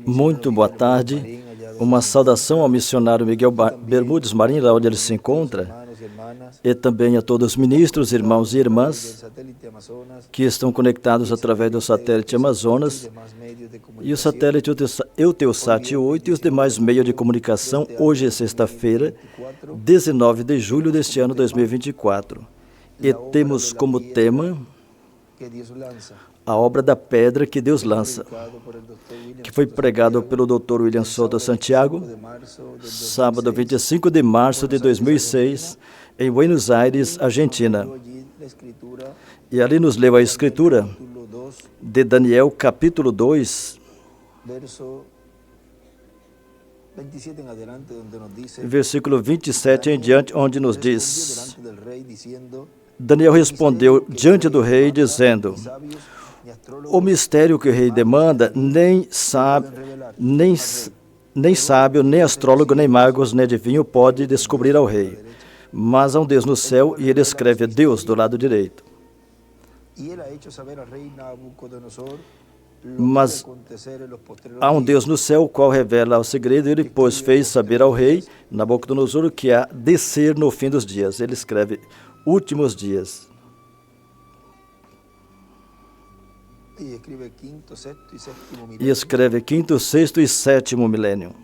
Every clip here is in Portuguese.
Muito boa tarde. Uma saudação ao missionário Miguel Bermudes Marim, lá onde ele se encontra, e também a todos os ministros, irmãos e irmãs que estão conectados através do satélite Amazonas e o satélite Eutelsat 8 e os demais meios de comunicação. Hoje é sexta-feira, 19 de julho deste ano 2024, e temos como tema a obra da pedra que Deus lança, que foi pregado pelo Dr. William Souto Santiago, sábado 25 de março de 2006, em Buenos Aires, Argentina. E ali nos leu a escritura de Daniel, capítulo 2, versículo 27 em diante, onde nos diz: Daniel respondeu diante do rei, dizendo: o mistério que o rei demanda, nem sábio, nem astrólogo, nem magos, nem adivinho pode descobrir ao rei. Mas há um Deus no céu, e ele escreve Deus do lado direito. Mas há um Deus no céu, o qual revela o segredo, e ele, pois, fez saber ao rei Nabucodonosor o que há de ser no fim dos dias. Ele escreve últimos dias. E escreve quinto, sexto e sétimo milênio.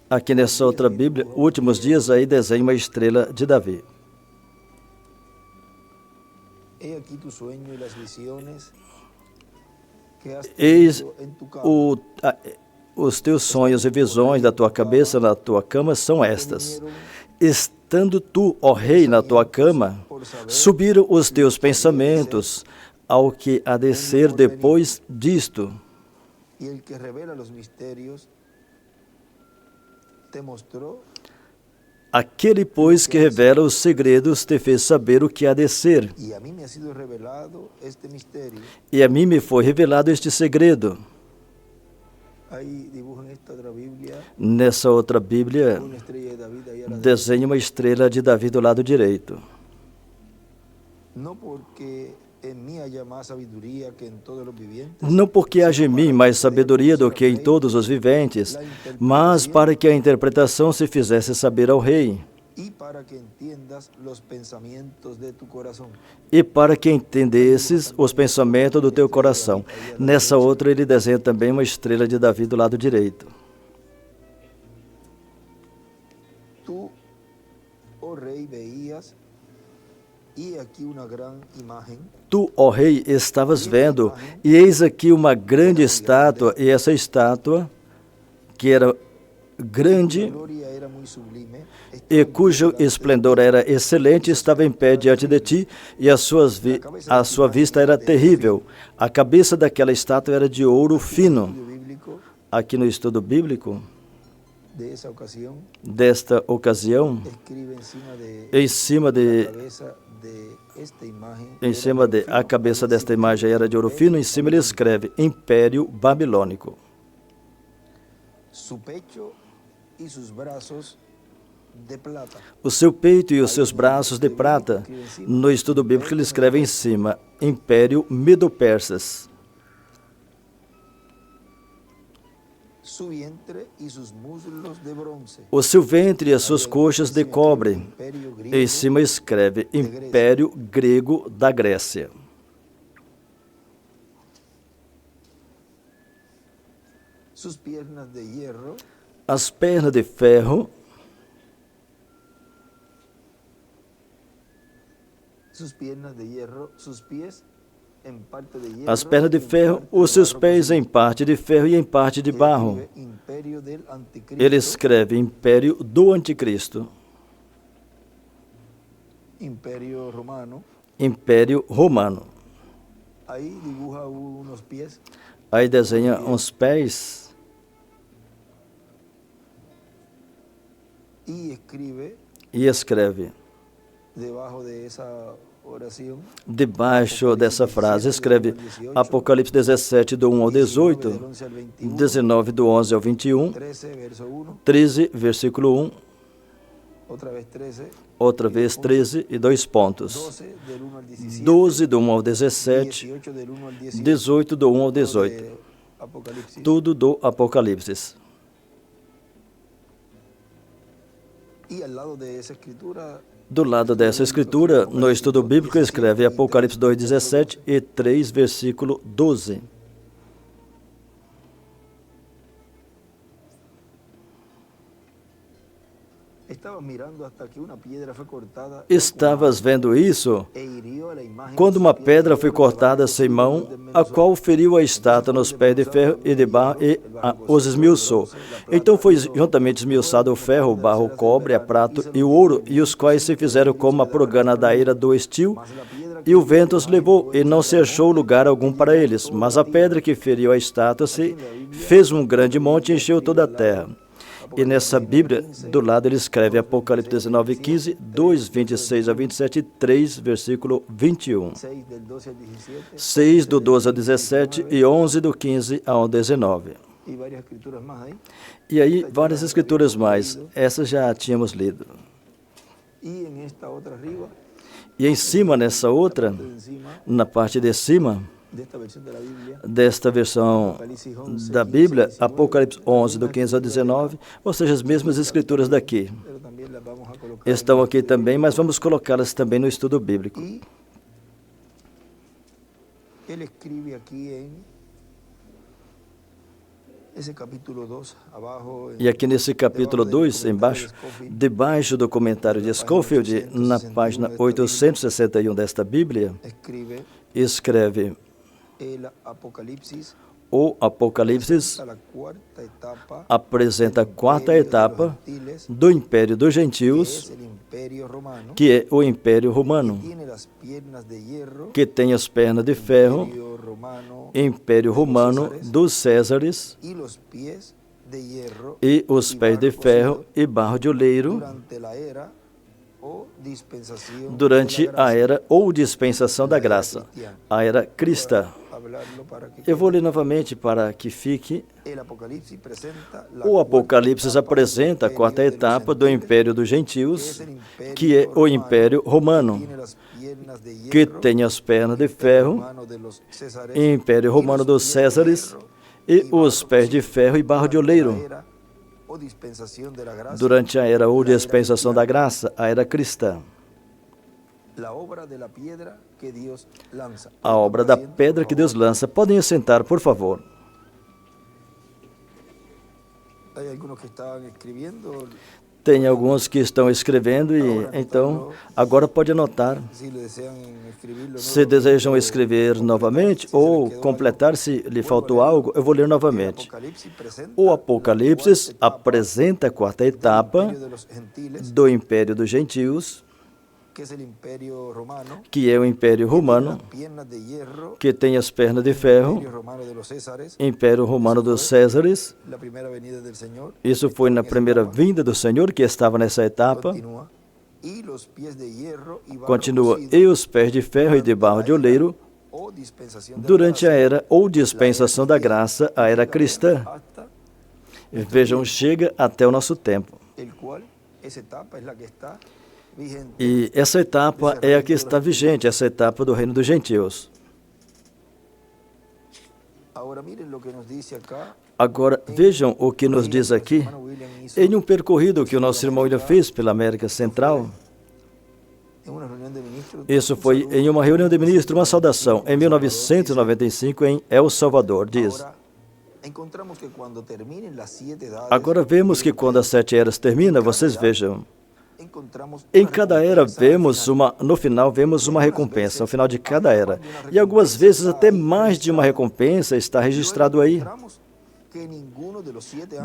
Aqui nessa outra Bíblia, últimos dias, aí desenha uma estrela de Davi. Eis os teus sonhos e visões da tua cabeça na tua cama são estas. Estando tu, ó rei, na tua cama, subiram os teus pensamentos ao que há de ser depois disto. Aquele, pois, que revela os segredos te fez saber o que há de ser. E a mim me foi revelado este segredo. Nessa outra Bíblia, desenha uma estrela de Davi do lado direito. Não porque haja em mim mais sabedoria do que em todos os viventes, mas para que a interpretação se fizesse saber ao rei. E para que entendesses os pensamentos do teu coração. Nessa outra ele desenha também uma estrela de Davi do lado direito. Tu, ó rei, veias, e aqui uma grande imagem. Tu, ó rei, estavas vendo, e eis aqui uma grande estátua, e essa estátua, que era grande e cujo esplendor era excelente, estava em pé diante de ti, e a sua vista era terrível. A cabeça daquela estátua era de ouro fino. Aqui no estudo bíblico desta ocasião, em cima de a cabeça desta imagem era de ouro fino, em cima ele escreve Império Babilônico. O seu peito e os seus braços de prata. No estudo bíblico ele escreve em cima Império Medo-Persas. O seu ventre e as suas coxas de cobre. Em cima escreve Império Grego da Grécia. As pernas de ferro. As pernas de ferro, os seus pés em parte de ferro e em parte de barro. Ele escreve Império do Anticristo. Império Romano. Aí desenha uns pés. E escreve debaixo dessa frase, escreve Apocalipse 17, do 1 ao 18, 19, do 11 ao 21, 13, versículo 1, outra vez 13 e 2 pontos. 12 do 1 ao 17, 18 do 1 ao 18. Tudo do Apocalipse. Do lado dessa escritura, no estudo bíblico, escreve Apocalipse 2:17 e 3, versículo 12. Estavas vendo isso? Quando uma pedra foi cortada sem mão, a qual feriu a estátua nos pés de ferro e de barro e os esmiuçou. Então foi juntamente esmiuçado o ferro, o barro, o cobre, a prata e o ouro, e os quais se fizeram como a progana da ira do estio, e o vento os levou, e não se achou lugar algum para eles. Mas a pedra que feriu a estátua se fez um grande monte e encheu toda a terra. E nessa Bíblia, do lado ele escreve Apocalipse 19:15, 2, 26 a 27 e 3, versículo 21. 6 do 12 ao 17 e 11 do 15 ao 19. E aí, várias escrituras mais. Essas já tínhamos lido. E em cima, nessa outra, na parte de cima, desta versão da Bíblia, Apocalipse 11, do 15 ao 19, ou seja, as mesmas escrituras daqui. Estão aqui também, mas vamos colocá-las também no estudo bíblico. Ele escreve aqui e aqui nesse capítulo 2, embaixo, debaixo do comentário de Scofield, na página 861 desta Bíblia, escreve: o Apocalipse apresenta a quarta etapa do Império dos Gentios, que é o Império Romano, que tem as pernas de ferro, Império Romano dos Césares, e os pés de ferro e barro de oleiro, durante a era ou dispensação da graça, a era cristã. Eu vou ler novamente para que fique. O Apocalipse apresenta a quarta etapa do Império dos Gentios, que é o Império Romano, que tem as pernas de ferro, Império Romano dos Césares, e os pés de ferro e barro de oleiro, durante a era ou dispensação da graça, a era cristã. A obra da pedra que Deus lança. Podem assentar, por favor. Tem alguns que estão escrevendo e, então, agora pode anotar. Se desejam escrever novamente ou completar se lhe faltou algo, eu vou ler novamente. O Apocalipse apresenta a quarta etapa do Império dos Gentios, que é o Império Romano, que tem as pernas de ferro, Império Romano dos Césares. Isso foi na primeira vinda do Senhor, que estava nessa etapa. Continua, e os pés de ferro e de barro de oleiro, durante a era ou dispensação da graça, a era cristã. Vejam, chega até o nosso tempo. E essa etapa é a que está vigente, essa etapa do Reino dos Gentios. Agora, vejam o que nos diz aqui. Em um percorrido que o nosso irmão William fez pela América Central, isso foi em uma reunião de ministros, uma saudação, em 1995, em El Salvador, diz: agora vemos que quando as 7 eras terminam, vocês vejam, em cada era no final vemos uma recompensa, ao final de cada era. E algumas vezes até mais de uma recompensa está registrado aí.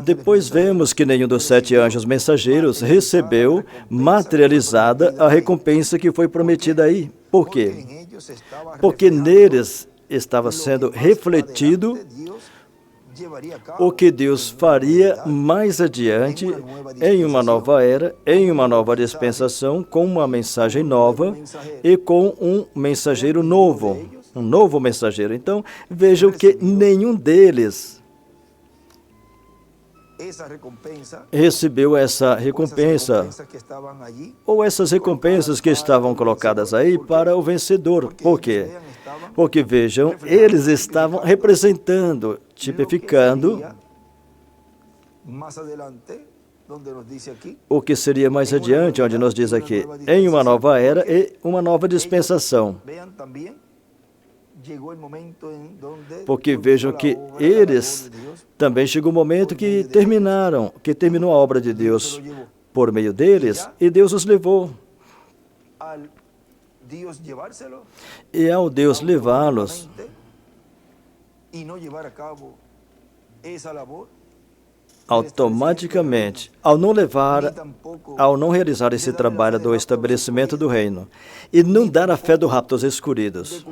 Depois vemos que nenhum dos 7 anjos mensageiros recebeu materializada a recompensa que foi prometida aí. Por quê? Porque neles estava sendo refletido o que Deus faria mais adiante, em uma nova era, em uma nova dispensação, com uma mensagem nova e com um mensageiro novo, um novo mensageiro. Então, vejam que nenhum deles recebeu essa recompensa, ou essas recompensas que estavam colocadas aí para o vencedor. Por quê? Porque, vejam, eles estavam representando, tipificando o que seria mais adiante, onde nos diz aqui, em uma nova era e uma nova dispensação. Porque vejam que eles também chegou o momento que terminou a obra de Deus por meio deles, e Deus os levou. E ao Deus levá-los, automaticamente, ao não realizar esse trabalho do estabelecimento do reino, e não dar a fé do rapto aos escolhidos,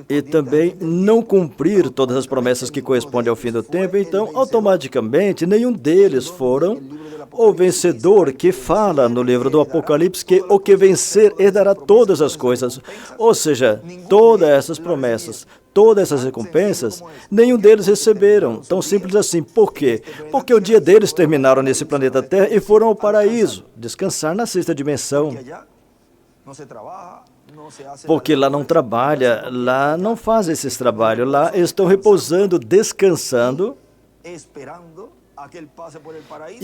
e também não cumprir todas as promessas que correspondem ao fim do tempo, então, automaticamente, nenhum deles foram o vencedor que fala no livro do Apocalipse que o que vencer herdará todas as coisas, ou seja, todas essas promessas, todas essas recompensas, nenhum deles receberam. Tão simples assim. Por quê? Porque o dia deles terminaram nesse planeta Terra e foram ao paraíso, descansar na sexta dimensão. Porque lá não trabalha, lá não faz esses trabalhos, lá estão repousando, descansando, e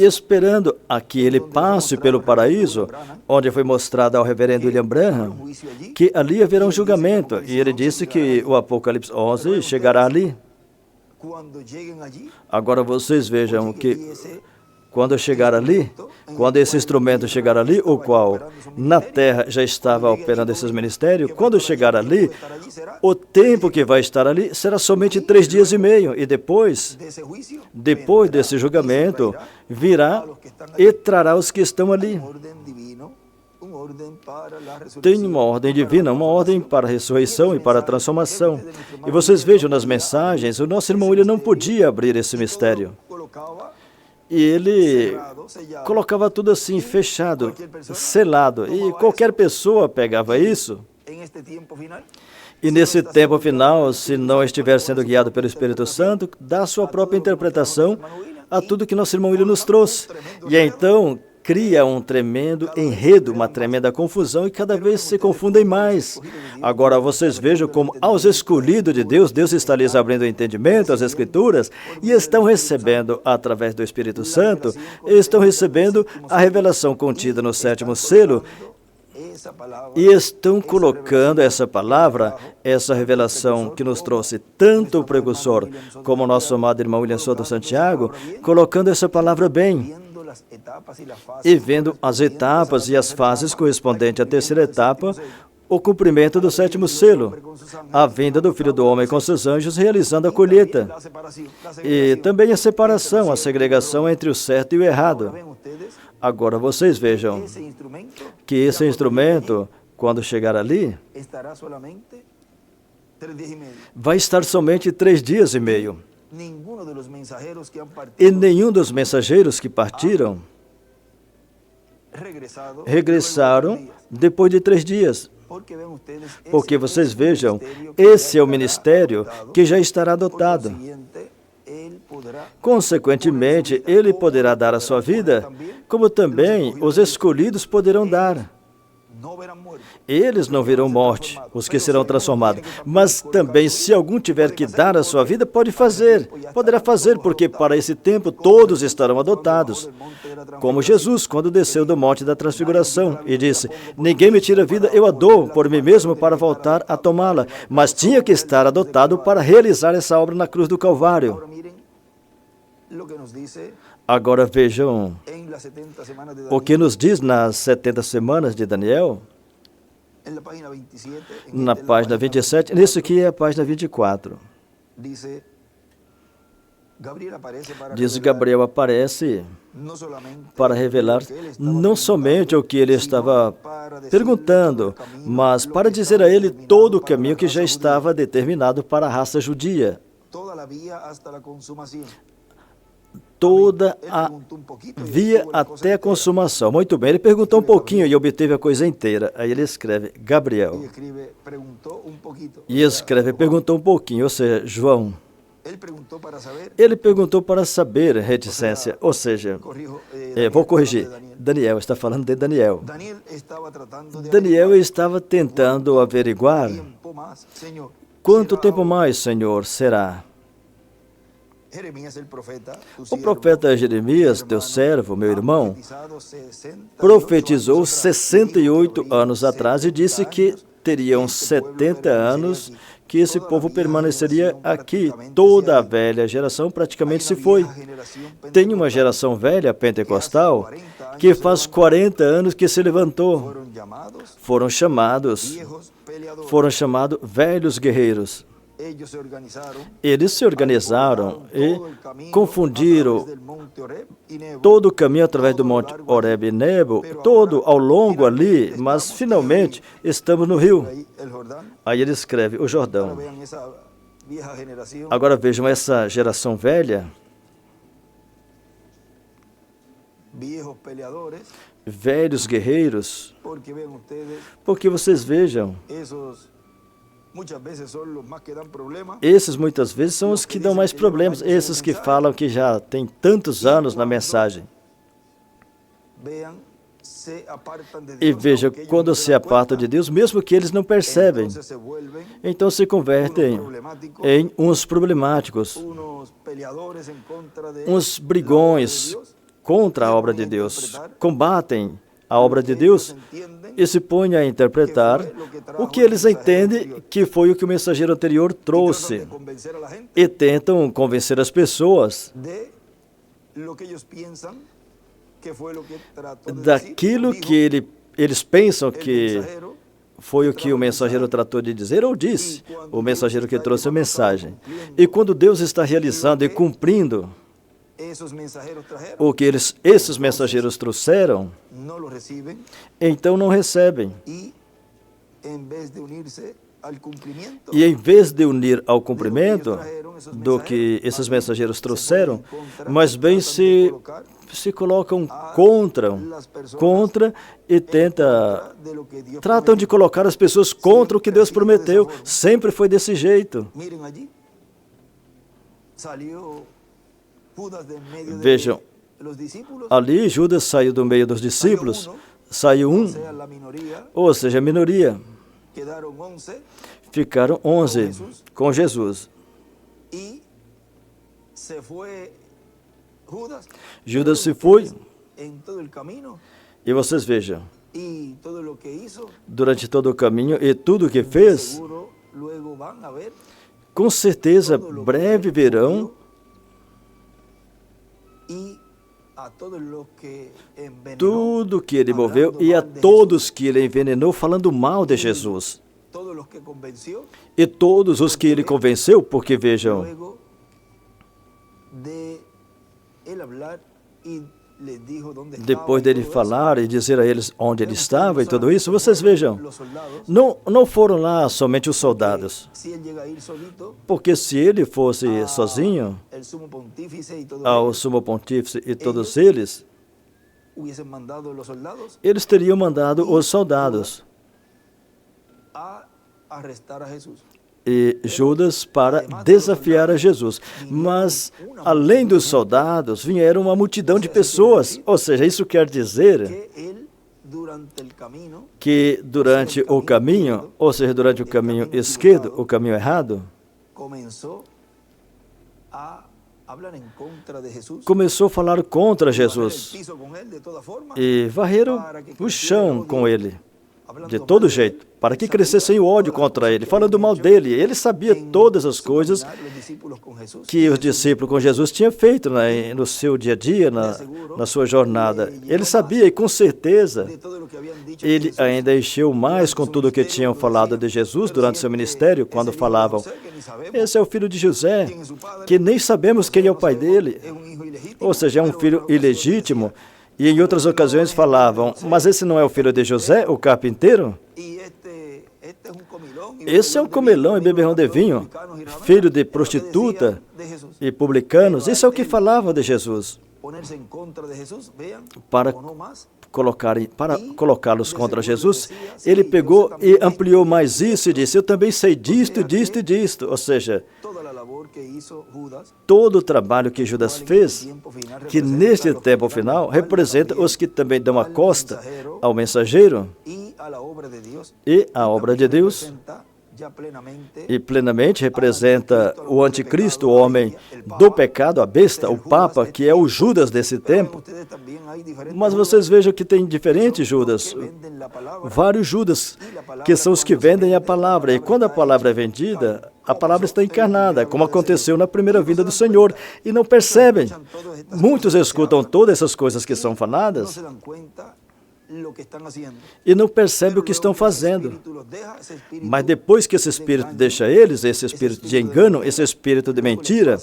esperando a que ele passe pelo paraíso, onde foi mostrado ao reverendo William Branham que ali haverá um julgamento, e ele disse que o Apocalipse 11 chegará ali. Agora vocês vejam que quando chegar ali, quando esse instrumento chegar ali, o qual na terra já estava operando esses ministérios, quando chegar ali, o tempo que vai estar ali será somente 3 dias e meio, e depois desse julgamento, virá e trará os que estão ali. Tem uma ordem divina, uma ordem para a ressurreição e para a transformação. E vocês vejam nas mensagens, o nosso irmão William não podia abrir esse mistério. E ele colocava tudo assim, fechado, selado. E qualquer pessoa pegava isso. E nesse tempo final, se não estiver sendo guiado pelo Espírito Santo, dá a sua própria interpretação a tudo que nosso irmão William nos trouxe. E então cria um tremendo enredo, uma tremenda confusão, e cada vez se confundem mais. Agora vocês vejam como aos escolhidos de Deus, Deus está lhes abrindo o entendimento, as Escrituras, e estão recebendo, através do Espírito Santo, estão recebendo a revelação contida no 7º selo, e estão colocando essa palavra, essa revelação que nos trouxe tanto o precursor como o nosso amado irmão William Soto Santiago, colocando essa palavra bem, e vendo as etapas e as fases correspondentes à terceira etapa, o cumprimento do 7º selo, a vinda do Filho do Homem com seus anjos, realizando a colheita, e também a separação, a segregação entre o certo e o errado. Agora vocês vejam que esse instrumento, quando chegar ali, vai estar somente 3 dias e meio. E nenhum dos mensageiros que partiram regressaram depois de 3 dias. Porque vocês vejam, esse é o ministério que já estará dotado. Consequentemente, ele poderá dar a sua vida, como também os escolhidos poderão dar. Eles não verão morte, os que serão transformados. Mas também, se algum tiver que dar a sua vida, poderá fazer, porque para esse tempo todos estarão adotados. Como Jesus, quando desceu do monte da transfiguração e disse: ninguém me tira a vida, eu a dou por mim mesmo para voltar a tomá-la. Mas tinha que estar adotado para realizar essa obra na cruz do Calvário. Agora vejam o que nos diz nas 70 semanas de Daniel, na página 27, nisso aqui é a página 24. Diz que Gabriel aparece para revelar não somente o que ele estava perguntando, mas para dizer a ele todo o caminho que já estava determinado para a raça judia. Toda a via até a consumação. Muito bem, ele perguntou um pouquinho e obteve a coisa inteira. Aí ele escreve, Gabriel. E escreve, perguntou um pouquinho, ou seja, João. Ele perguntou para saber reticência, ou seja, vou corrigir, Daniel está falando de Daniel. Daniel estava tentando averiguar quanto tempo mais, Senhor, será. O profeta Jeremias, teu servo, meu irmão, profetizou 68 anos atrás e disse que teriam 70 anos que esse povo permaneceria aqui. Toda a velha geração praticamente se foi. Tem uma geração velha, pentecostal, que faz 40 anos que se levantou. Foram chamados velhos guerreiros. Eles se organizaram e confundiram todo o caminho através do Monte Horebe e Nebo, todo ao longo ali, mas finalmente estamos no rio. Aí ele escreve o Jordão. Agora vejam essa geração velha, velhos guerreiros, porque vocês vejam, esses muitas vezes são os que dão mais problemas, esses que falam que já tem tantos anos na mensagem. E veja, quando se apartam de Deus, mesmo que eles não percebem, então se convertem em uns problemáticos, uns brigões contra a obra de Deus, combatem a obra de Deus e se põem a interpretar o que eles entendem que foi o que o mensageiro anterior trouxe e tentam convencer as pessoas daquilo que eles pensam que foi o que o mensageiro tratou de dizer ou disse, o mensageiro que trouxe a mensagem. E quando Deus está realizando e cumprindo o que esses mensageiros trouxeram, então não recebem. E em vez de unir ao cumprimento do que esses mensageiros trouxeram, mas bem se colocam contra e tratam de colocar as pessoas contra o que Deus prometeu. Sempre foi desse jeito. Vejam, ali Judas saiu do meio dos discípulos, saiu um, ou seja, a minoria. Ficaram 11 com Jesus. Judas se foi, e vocês vejam, durante todo o caminho e tudo o que fez, com certeza breve verão tudo que ele moveu e a todos que ele envenenou falando mal de Jesus. E todos os que ele convenceu, porque vejam, depois dele falar e dizer a eles onde ele estava e tudo isso, vocês vejam, não foram lá somente os soldados, porque se ele fosse sozinho, ao sumo pontífice e todos eles teriam mandado os soldados e Judas para desafiar a Jesus. Mas, além dos soldados, vieram uma multidão de pessoas. Ou seja, isso quer dizer que durante o caminho, ou seja, durante o caminho esquerdo, o caminho errado, começou a falar contra Jesus e varreram o chão com ele, de todo jeito, para que crescessem o ódio contra ele, falando mal dele. Ele sabia todas as coisas que os discípulos com Jesus tinham feito no seu dia a dia, na sua jornada. Ele sabia e, com certeza, ele ainda encheu mais com tudo o que tinham falado de Jesus durante seu ministério, quando falavam, esse é o filho de José, que nem sabemos quem é o pai dele. Ou seja, é um filho ilegítimo. E em outras ocasiões falavam, mas esse não é o filho de José, o carpinteiro? Esse é um comilão e beberrão de vinho, filho de prostituta e publicanos. Isso é o que falavam de Jesus. Para colocá-los contra Jesus, ele pegou e ampliou mais isso e disse, eu também sei disto, disto e disto. Ou seja, todo o trabalho que Judas fez, que neste tempo final representa os que também dão a costa ao mensageiro e à obra de Deus, e plenamente representa o anticristo, o homem do pecado, a besta, o Papa, que é o Judas desse tempo. Mas vocês vejam que tem diferentes Judas, vários Judas, que são os que vendem a palavra. E quando a palavra é vendida, a palavra está encarnada, como aconteceu na primeira vinda do Senhor, e não percebem. Muitos escutam todas essas coisas que são faladas e não percebem o que estão fazendo. Mas depois que esse espírito deixa eles, esse espírito de engano, esse espírito de mentira,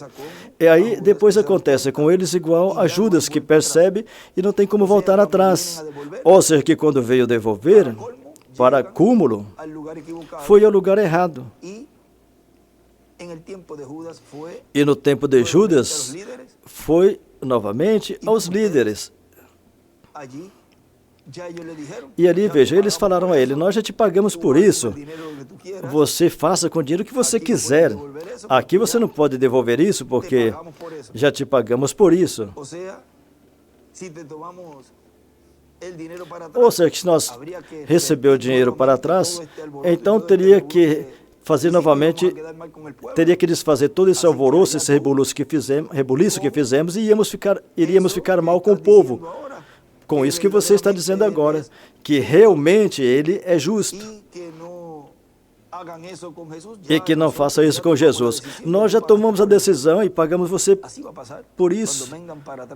e aí depois acontece com eles igual a Judas, que percebe e não tem como voltar atrás. Ou seja, que quando veio devolver, para cúmulo, foi ao lugar errado. E no tempo de Judas, foi novamente aos líderes. E ali, veja, eles falaram a ele, nós já te pagamos por isso, você faça com o dinheiro que você quiser. Aqui você não pode devolver isso, porque já te pagamos por isso. Ou seja, que se nós receber o dinheiro para trás, então teria que fazer novamente, teria que desfazer todo esse alvoroço, esse rebuliço que fizemos, e iríamos ficar mal com o povo. Com isso que você está dizendo agora, que realmente ele é justo. E que não faça isso com Jesus. Nós já tomamos a decisão e pagamos você por isso.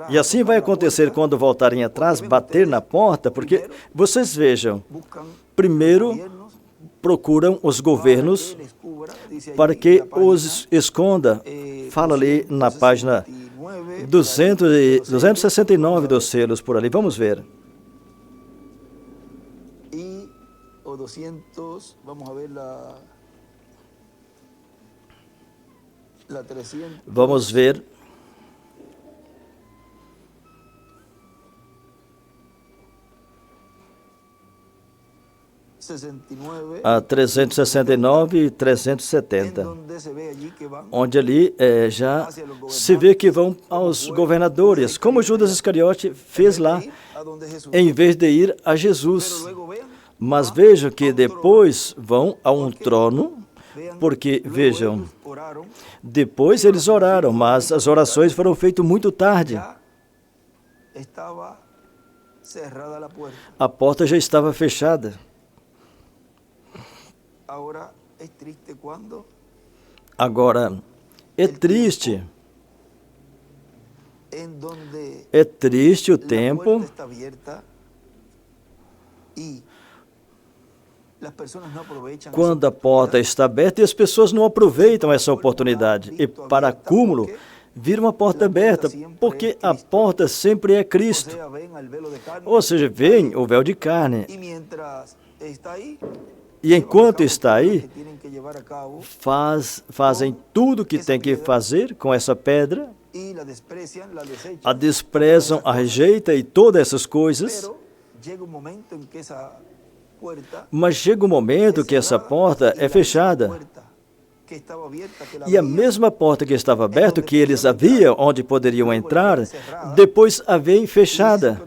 E assim vai acontecer quando voltarem atrás, bater na porta, porque vocês vejam, primeiro procuram os governos para que os esconda. Fala ali na página 269 dos selos por ali. Vamos ver. E o 200, vamos a ver la 300. Vamos ver. A 369 e 370, onde ali já se vê que vão aos governadores, como Judas Iscariote fez lá, em vez de ir a Jesus. Mas vejam que depois vão a um trono, porque, vejam, depois eles oraram, mas as orações foram feitas muito tarde. A porta já estava fechada. Agora, é triste. É triste o tempo quando a porta está aberta e as pessoas não aproveitam essa oportunidade. E, para acúmulo, vira uma porta aberta, porque a porta sempre é Cristo. Ou seja, vem o véu de carne. E enquanto está aí, fazem tudo o que tem que fazer com essa pedra, a desprezam, a rejeitam e todas essas coisas. Mas chega um momento que essa porta é fechada. E a mesma porta que estava aberta, que eles haviam, onde poderiam entrar, depois a vem fechada.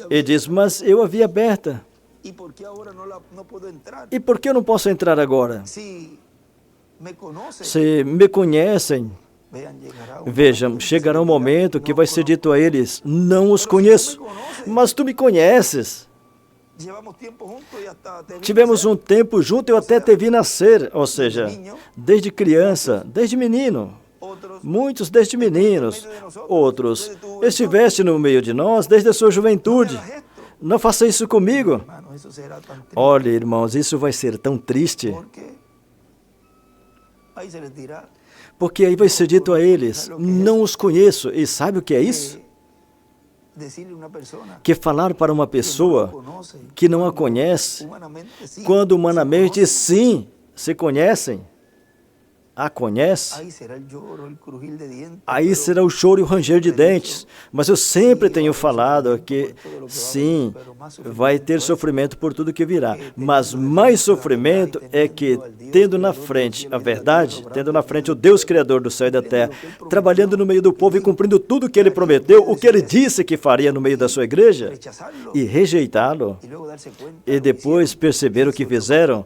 E diz, mas eu havia aberta. E por que eu não posso entrar agora? Se me conhecem, vejam, chegará um momento que vai ser dito a eles, não os conheço, mas tu me conheces. Tivemos um tempo junto, eu até te vi nascer, ou seja, desde criança, desde menino. Muitos desde meninos, outros estiveste no meio de nós desde a sua juventude. Não faça isso comigo. Olha, irmãos, isso vai ser tão triste. Porque aí vai ser dito a eles, não os conheço. E sabe o que é isso? Que falar para uma pessoa que não a conhece, quando humanamente sim, se conhecem. a conhece, ahí será el lloro, el crujir de dientes, aí será o choro e o ranger de dentes. Mas eu sempre tenho falado que, sim, vai ter sofrimento por tudo que virá. Mas mais sofrimento é que, tendo na frente a verdade, tendo na frente o Deus Criador do céu e da terra, trabalhando no meio do povo e cumprindo tudo o que Ele prometeu, o que Ele disse que faria no meio da sua igreja, e rejeitá-lo, y luego darse cuenta e depois perceber o que fizeram,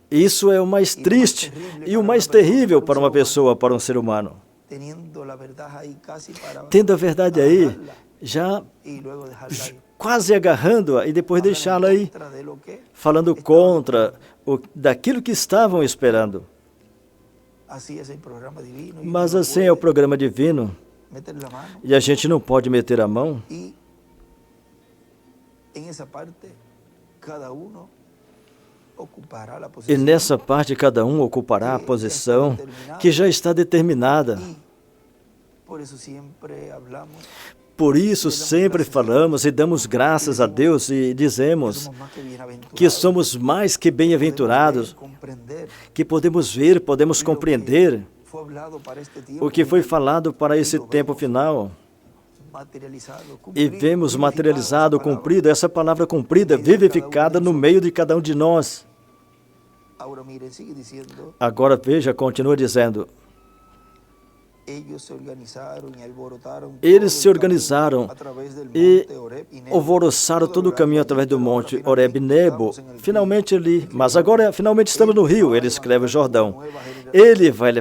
isso é o mais triste e o mais terrível para uma pessoa, para um ser humano. teniendo la verdad ahí casi para Tendo a verdade aí, já y luego dejarla ahí. quase agarrando-a e depois deixá-la aí, Contra de lo que falando contra daquilo que estavam esperando. así es el programa divino y Mas uno no assim é o puede programa divino, meter la mano e a gente não pode meter a mão, y en esa parte cada uno ocupará la e posición nessa parte cada um ocupará a posição que já está determinada. y por eso siempre hablamos Por isso sempre falamos e damos graças a Deus e dizemos somos más que bienaventurados, que somos mais que bem-aventurados, comprender que podemos ver, podemos compreender fue hablado para este tiempo o que foi falado para esse tempo final. materializado, E cumplido, vemos vivificado materializado, esa palabra. cumprido, essa palavra cumprida, vivificada no meio de cada um de nós. Ahora miren, sigue diciendo, Agora veja, continua dizendo, ellos se organizaram e alborotaram eles todo se o organizaram caminho através del e monte Horeb e Nebo. alvoroçaram todo o caminho através do monte Horeb e Nebo. Finalmente ali, mas agora finalmente estamos no rio, ele escreve o Jordão. Ele vai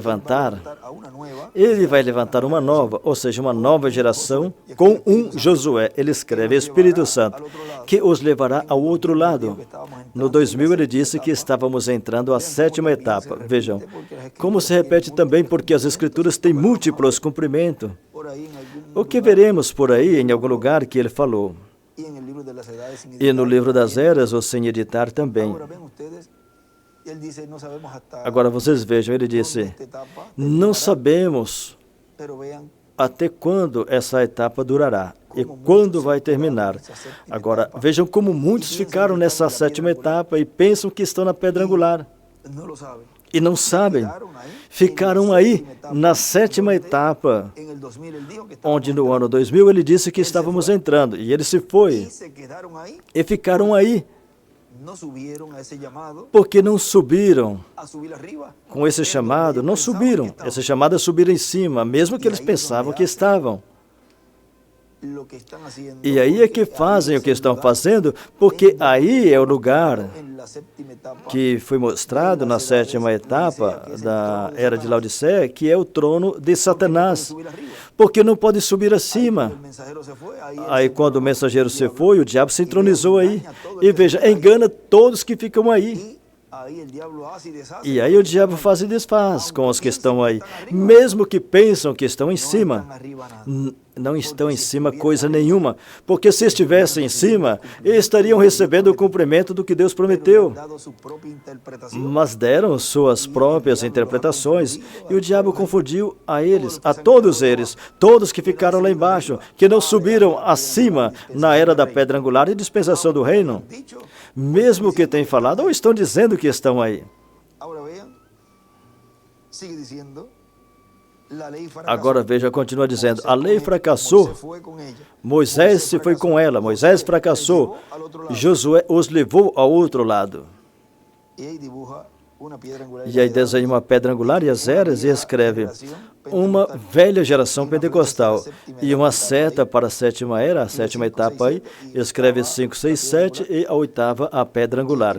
levantar uma nova, ou seja, uma nova geração com um Josué. Ele escreve Espírito Santo, que os levará ao outro lado. No 2000 ele disse que estávamos entrando à 7ª etapa. Vejam, como se repete também porque as Escrituras têm múltiplos cumprimentos. O que veremos por aí em algum lugar que ele falou. E no livro das Eras, ou sem editar também. Agora vocês vejam, ele disse, não sabemos até quando essa etapa durará e quando vai terminar. Agora, vejam como muitos ficaram nessa 7ª etapa e pensam que estão na pedra angular. E não sabem. Ficaram aí na 7ª etapa, onde no ano 2000 ele disse que estávamos entrando. E ele se foi. E ficaram aí. Porque não subiram com esse chamado, não subiram. Esse chamado é subir em cima, mesmo que eles pensavam que estavam. E aí é que fazem o que estão fazendo, porque aí é o lugar que foi mostrado na 7ª etapa da era de Laodiceia, que é o trono de Satanás, porque não pode subir acima. Aí quando o mensageiro se foi, o diabo se entronizou aí, e veja, engana todos que ficam aí. E aí o diabo faz e desfaz com os que estão aí, mesmo que pensam que estão em cima. Não estão em cima coisa nenhuma, porque se estivessem em cima, estariam recebendo o cumprimento do que Deus prometeu. Mas deram suas próprias interpretações, e o diabo confundiu a eles, a todos eles, todos que ficaram lá embaixo, que não subiram acima na era da pedra angular e dispensação do reino. Mesmo que tenham falado, ou estão dizendo que estão aí. Agora veja, continua dizendo, a lei fracassou, Moisés se foi com ela, Moisés fracassou, Josué os levou ao outro lado. E aí desenha uma pedra angular e as eras e escreve uma velha geração pentecostal e uma seta para a 7ª era, a 7ª etapa aí, escreve 5, 6, 7 e a 8ª a pedra angular.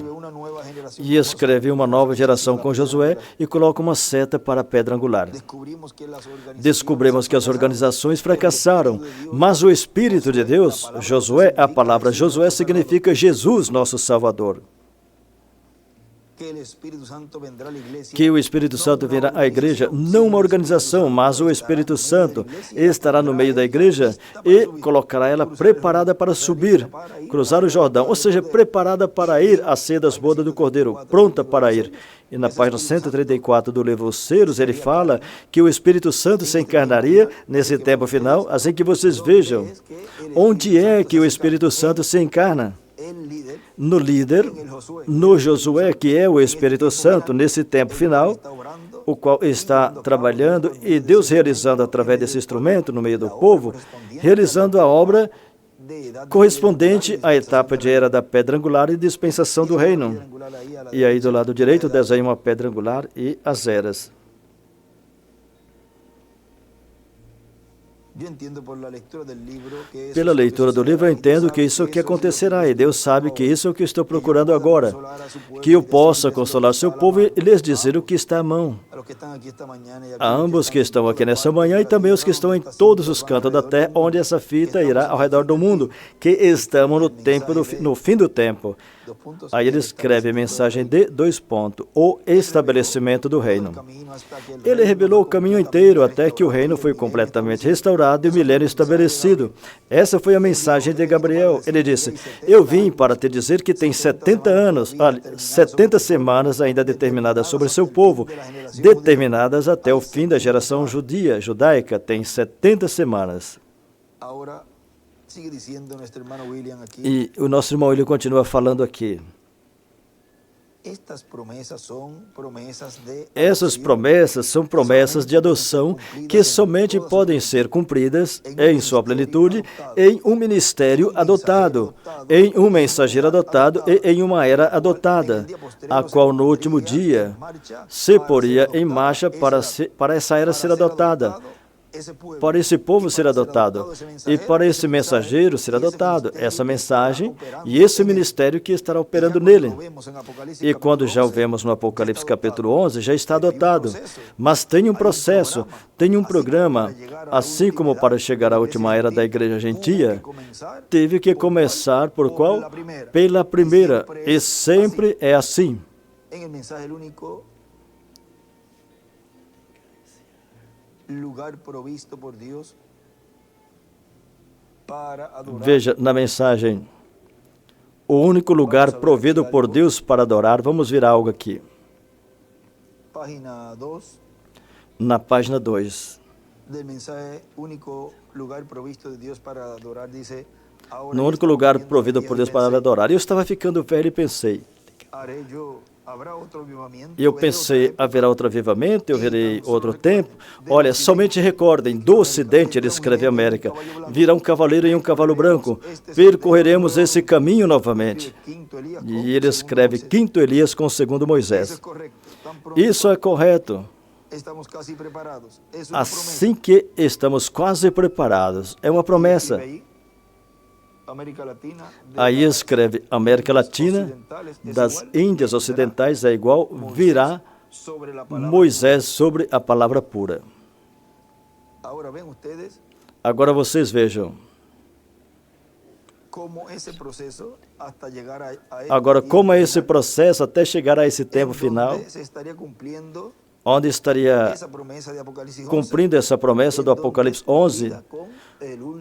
E escreve uma nova geração com Josué e coloca uma seta para a pedra angular. Descobrimos que as organizações fracassaram, mas o Espírito de Deus, Josué, a palavra Josué significa Jesus, nosso Salvador. Que o Espírito Santo virá à igreja, não uma organização, mas o Espírito Santo estará no meio da igreja e colocará ela preparada para subir, cruzar o Jordão, ou seja, preparada para ir à ceia das bodas do Cordeiro, pronta para ir. E na página 134 do livro Os Selos, ele fala que o Espírito Santo se encarnaria nesse tempo final, assim que vocês vejam onde é que o Espírito Santo se encarna. No líder, no Josué, que é o Espírito Santo, nesse tempo final, o qual está trabalhando e Deus realizando através desse instrumento no meio do povo, realizando a obra correspondente à etapa de era da pedra angular e dispensação do reino. E aí do lado direito desenha uma pedra angular e as eras. Pela leitura do livro, eu entendo que isso é o que acontecerá, e Deus sabe que isso é o que estou procurando agora, que eu possa consolar seu povo e lhes dizer o que está à mão. A ambos que estão aqui nessa manhã e também os que estão em todos os cantos da terra, onde essa fita irá ao redor do mundo, que estamos no fim do tempo. Aí ele escreve a mensagem de : o estabelecimento do reino. Ele revelou o caminho inteiro até que o reino foi completamente restaurado e o milênio estabelecido. Essa foi a mensagem de Gabriel. Ele disse: eu vim para te dizer que tem 70 anos, 70 semanas ainda determinadas sobre seu povo, determinadas até o fim da geração judaica, tem 70 semanas. E o nosso irmão William continua falando aqui. Essas promessas são promessas de adoção que somente podem ser cumpridas em sua plenitude em um ministério adotado, em um mensageiro adotado e em uma era adotada, a qual no último dia se poria em marcha para essa era ser adotada, para esse povo ser adotado e para esse mensageiro ser adotado, essa mensagem e esse ministério que estará operando nele. E quando já o vemos no Apocalipse capítulo 11, já está adotado, mas tem um processo, tem um programa, assim como para chegar à última era da igreja gentia, teve que começar por qual? Pela primeira, e sempre é assim. Veja, na mensagem, o único lugar provido por Deus para adorar, vamos ver algo aqui. Na página 2. No único lugar provido por Deus para adorar. Eu estava ficando velho e pensei, haverá outro avivamento, eu verei outro tempo. Olha, somente recordem, do Ocidente, ele escreve América, virá um cavaleiro em um cavalo branco, percorreremos esse caminho novamente. E ele escreve quinto Elias com segundo Moisés. Isso é correto. Assim que estamos quase preparados, é uma promessa. Aí escreve América Latina, das Índias Ocidentais é igual, virá Moisés sobre a palavra pura. Agora vocês vejam. Agora, como é esse processo até chegar a esse tempo final, onde estaria cumprindo essa promessa do Apocalipse 11,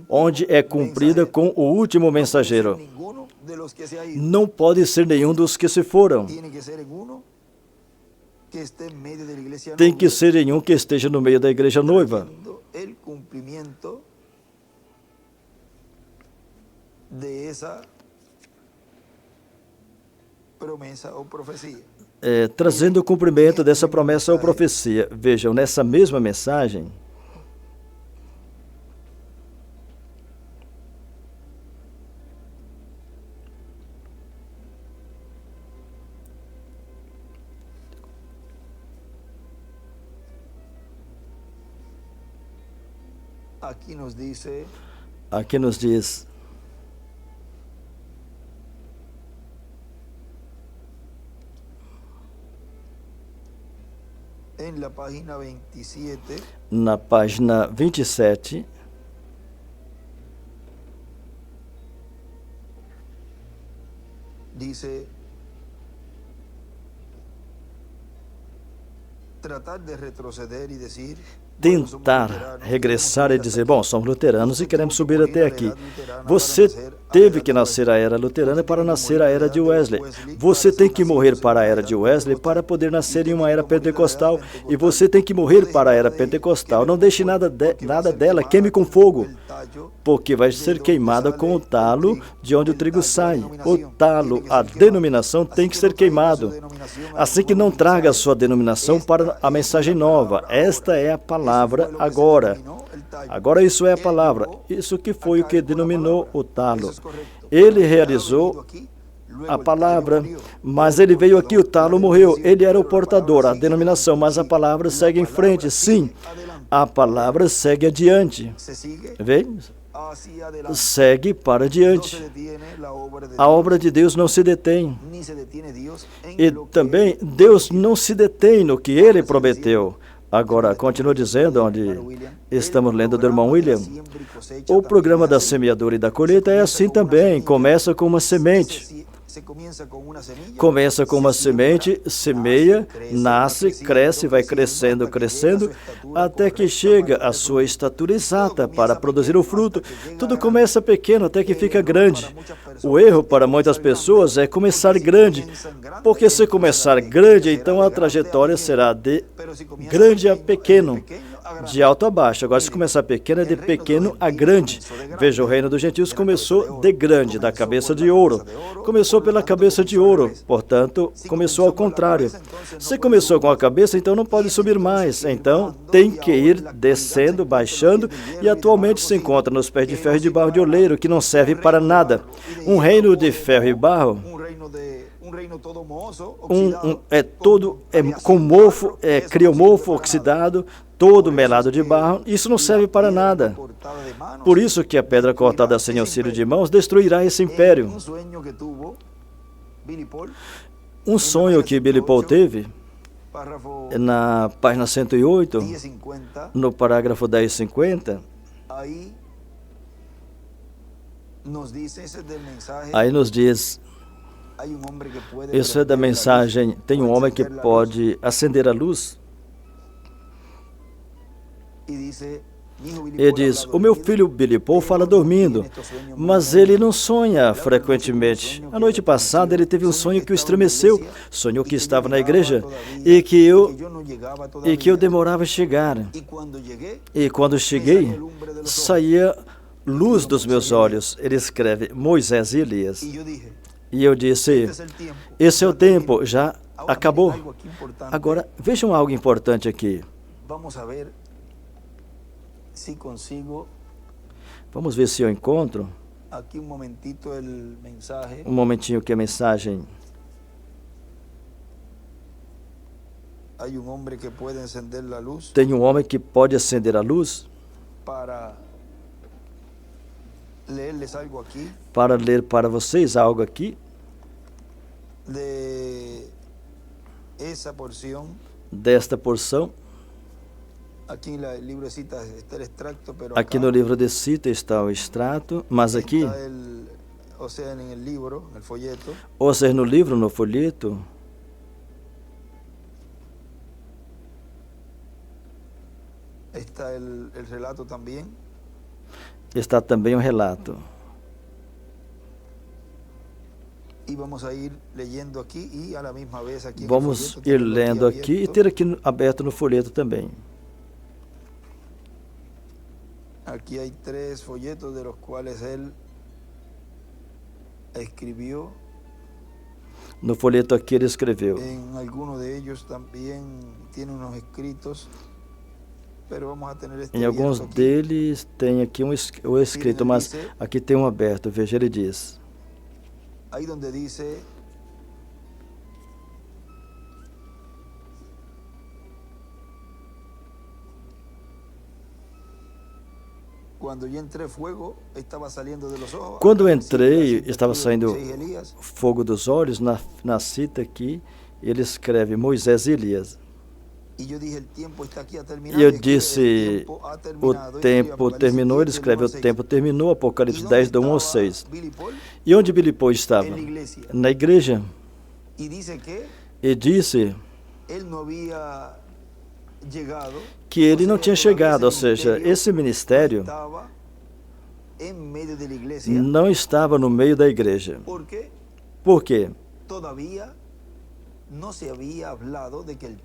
onde é cumprida com o último mensageiro. Não pode ser nenhum dos que se foram. Tem que ser em um que esteja no meio da igreja noiva. Trazendo o cumprimento dessa promessa ou profecia. Vejam, nessa mesma mensagem, aqui nos diz, na página 27, dice: tratar de retroceder y decir tentar regressar e dizer, bom, somos luteranos e queremos subir até aqui. Você teve que nascer a era luterana para nascer a era de Wesley. Você tem que morrer para a era de Wesley para poder nascer em uma era pentecostal. E você tem que morrer para a era pentecostal. Não deixe nada dela, queime com fogo, porque vai ser queimada com o talo de onde o trigo sai. O talo, a denominação, tem que ser queimado. Assim que não traga a sua denominação para a mensagem nova. Esta é a palavra agora. Agora isso é a palavra. Isso que foi o que denominou o talo. Ele realizou a palavra, mas ele veio aqui, o talo morreu. Ele era o portador, a denominação, mas a palavra segue em frente. Sim, a palavra segue adiante. Vê? Segue para diante. A obra de Deus não se detém. E também Deus não se detém no que Ele prometeu. Agora, continua dizendo, onde estamos lendo do irmão William, o programa da semeadura e da colheita é assim também, começa com uma semente. Começa com uma semente, semeia, nasce, cresce, vai crescendo, crescendo, até que chega à sua estatura exata para produzir o fruto. Tudo começa pequeno até que fica grande. O erro para muitas pessoas é começar grande, porque se começar grande, então a trajetória será de grande a pequeno, de alto a baixo. Agora, se começar pequeno, é de pequeno a grande. Veja, o reino dos gentios começou de grande, da cabeça de ouro. Começou pela cabeça de ouro, portanto, começou ao contrário. Se começou com a cabeça, então não pode subir mais. Então, tem que ir descendo, baixando, e atualmente se encontra nos pés de ferro e de barro de oleiro, que não serve para nada. Um reino de ferro e barro, com mofo, criomorfo oxidado, todo melado de barro, isso não serve para nada. Por isso que a pedra cortada sem auxílio de mãos destruirá esse império. Um sonho que Billy Paul teve, na página 108, no parágrafo 1050, aí nos diz, isso é da mensagem, tem um homem que pode acender a luz. Ele diz, o meu filho Billy Paul fala dormindo, mas ele não sonha frequentemente. A noite passada ele teve um sonho que o estremeceu. Sonhou que estava na igreja e que eu demorava a chegar. E quando cheguei, saía luz dos meus olhos. Ele escreve, Moisés e Elias. E eu disse, esse é o tempo, já acabou. Agora, vejam algo importante aqui. Vamos ver se eu encontro. Um momentinho que a mensagem. Tem um homem que pode acender a luz para ler para vocês algo aqui desta porção. Aqui no livro de cita está o extrato, mas aqui, ou seja, no livro, no folheto, está também o relato. Vamos ir lendo aqui e ter aqui aberto no folheto também. Aqui há 3 folhetos de los quais ele escreveu. No folheto aqui ele escreveu. Em alguns deles também tem uns escritos, pero vamos a ter este. Em alguns deles tem aqui o escrito, mas aqui tem um aberto. Veja, ele diz. Aí onde diz Quando entrei, estava saindo fogo dos olhos. Na cita aqui, ele escreve Moisés e Elias. E eu disse, o tempo terminou. Ele escreve, o tempo terminou, Apocalipse 10, do 1 ao 6. E onde Billy Paul estava? Na igreja. E disse, que ele não tinha chegado, ou seja, esse ministério não estava no meio da igreja. Por quê?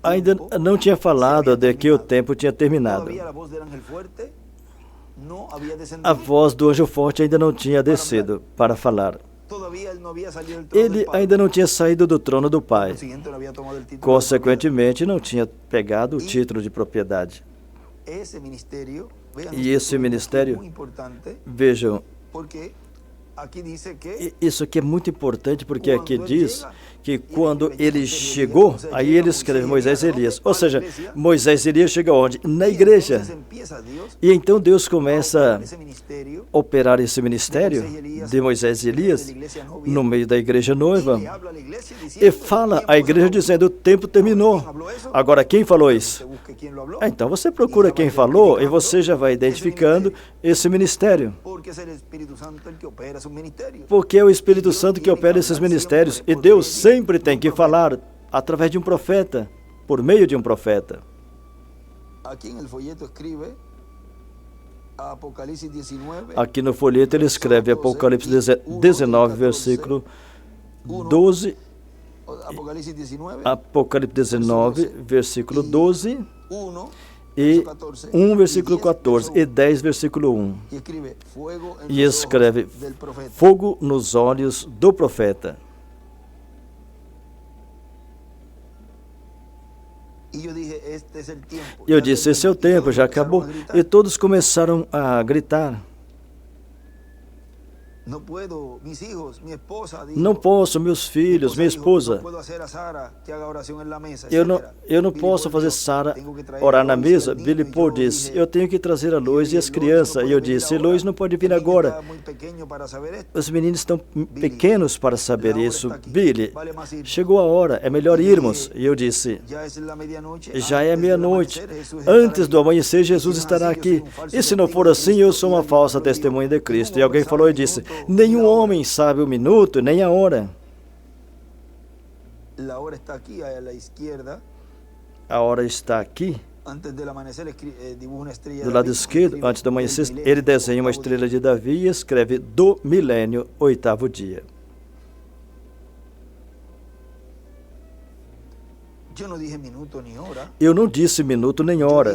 Ainda não tinha falado de que o tempo tinha terminado. A voz do anjo forte ainda não tinha descido para falar. Ele ainda não tinha saído do trono do Pai. Consequentemente, não tinha pegado o título de propriedade. E esse ministério, vejam, isso aqui é muito importante, porque aqui diz que quando ele chegou, aí ele escreve Moisés e Elias. Ou seja, Moisés e Elias chegam onde? Na igreja. E então Deus começa a operar esse ministério de Moisés e Elias no meio da igreja noiva. E fala à igreja dizendo, o tempo terminou. Agora, quem falou isso? Então você procura quem falou e você já vai identificando esse ministério. Porque é o Espírito Santo que opera esses ministérios. E Deus sempre tem que falar através de um profeta, por meio de um profeta. Aqui no folheto ele escreve Apocalipse 19, versículo 12. Apocalipse 19, versículo 12. E 1, versículo 14, e 10, versículo 1. E escreve, fogo nos olhos do profeta. E eu disse, esse é o tempo, já acabou. E todos começaram a gritar. Não posso, meus filhos, minha esposa. Eu não posso fazer Sara orar na mesa. Billy Paul disse, eu tenho que trazer a Lois e as crianças. E eu disse, Lois não pode vir agora. Os meninos estão pequenos para saber isso. Billy, chegou a hora, é melhor irmos. E eu disse, já é meia-noite. Antes do amanhecer, Jesus estará aqui. E se não for assim, eu sou uma falsa testemunha de Cristo. E alguém falou e disse, nenhum homem sabe o minuto, nem a hora. A hora está aqui. Do lado esquerdo, antes do amanhecer, ele desenha uma estrela de Davi e escreve do milênio, 8º dia. Eu não disse minuto nem hora.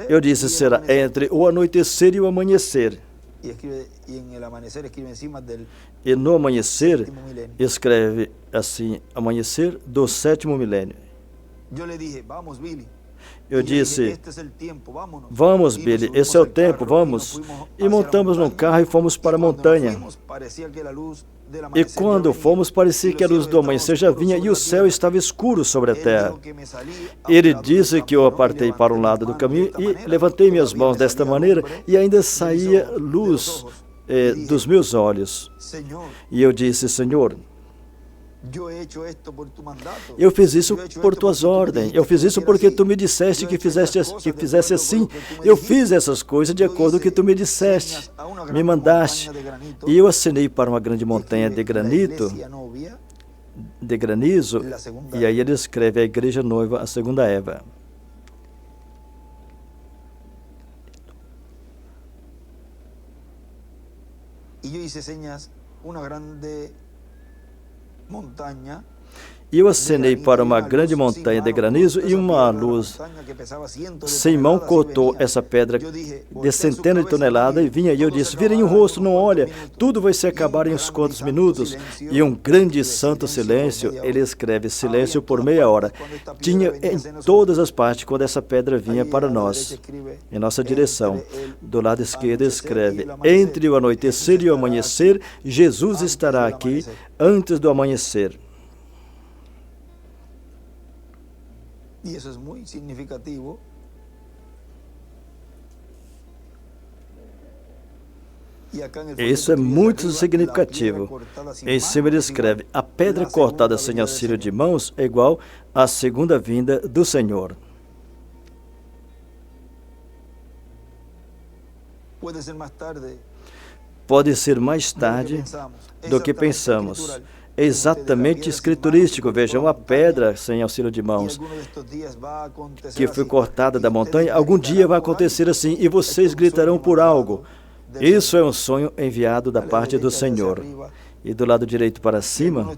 Eu disse será entre o anoitecer e o amanhecer. E no amanhecer, escreve assim, amanhecer do 7º milênio. Eu disse, vamos, Billy, esse é o tempo, vamos. E montamos num carro e fomos para a montanha. E quando fomos, parecia que a luz do amanhecer já vinha e o céu estava escuro sobre a terra. Ele disse que eu apartei para um lado do caminho e levantei minhas mãos desta maneira e ainda saía luz dos meus olhos. E eu disse, Senhor, eu fiz isso por tuas ordens. Eu fiz isso porque tu me disseste que fizesse assim. Eu fiz essas coisas de acordo com o que tu me disseste, me mandaste. E eu assinei para uma grande montanha de granito, de granizo, e aí ele escreve a igreja noiva, a segunda Eva. E eu acenei para uma grande montanha de granizo e uma luz sem mão cortou essa pedra de centenas de toneladas e vinha. E eu disse, virem o rosto, não olha, tudo vai se acabar em uns quantos minutos. E um grande santo silêncio, ele escreve silêncio por meia hora. Tinha em todas as partes quando essa pedra vinha para nós, em nossa direção. Do lado esquerdo escreve, entre o anoitecer e o amanhecer, Jesus estará aqui antes do amanhecer. E isso é muito significativo. Isso é muito significativo. Em cima ele escreve, a pedra cortada sem auxílio de mãos é igual à segunda vinda do Senhor. Pode ser mais tarde do que pensamos. exatamente escriturístico. Vejam, uma pedra sem auxílio de mãos que foi cortada da montanha, algum dia vai acontecer assim, e vocês gritarão por algo. Isso é um sonho enviado da parte do Senhor. E do lado direito para cima,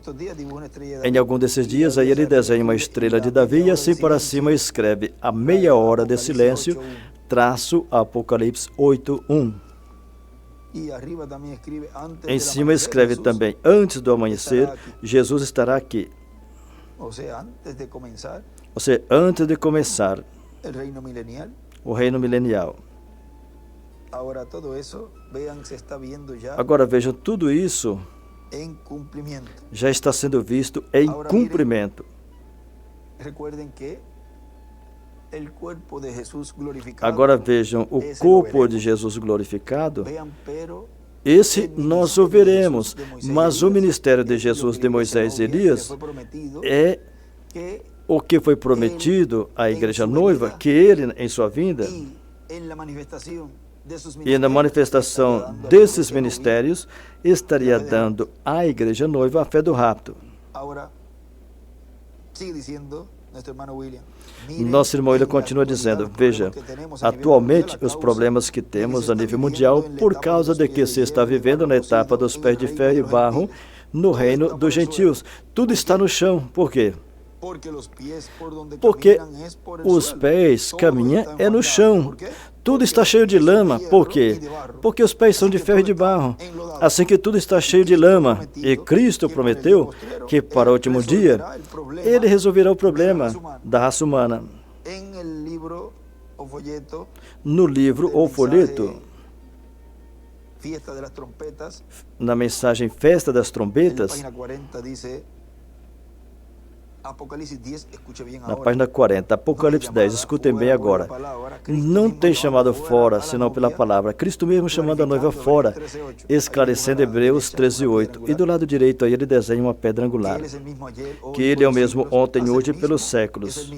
em algum desses dias, aí ele desenha uma estrela de Davi e assim para cima escreve a meia hora de silêncio, traço Apocalipse 8:1. Em cima escreve também, antes do amanhecer, Jesus estará aqui. Ou seja, antes de começar o reino milenial. Agora vejam, tudo isso já está sendo visto em cumprimento. Agora vejam, o corpo de Jesus glorificado, esse nós o veremos, mas o ministério de Jesus, de Moisés e Elias é o que foi prometido à igreja noiva, que ele, em sua vinda, e na manifestação desses ministérios, estaria dando à igreja noiva a fé do rapto. Nosso irmão William continua dizendo, veja, atualmente os problemas que temos a nível mundial, por causa de que se está vivendo na etapa dos pés de ferro e barro, no reino dos gentios. Tudo está no chão. Por quê? Porque os pés caminham é no chão. Tudo está cheio de lama. Por quê? Porque os pés são de ferro e de barro. Assim que tudo está cheio de lama. E Cristo prometeu que para o último dia, ele resolverá o problema da raça humana. No livro ou folheto, na mensagem Festa das Trombetas, na página 40, Apocalipse 10, escutem bem agora. Não tem chamado fora, senão pela palavra. Cristo mesmo chamando a noiva fora, esclarecendo Hebreus 13:8. E do lado direito aí ele desenha uma pedra angular, que ele é o mesmo ontem, hoje e pelos séculos.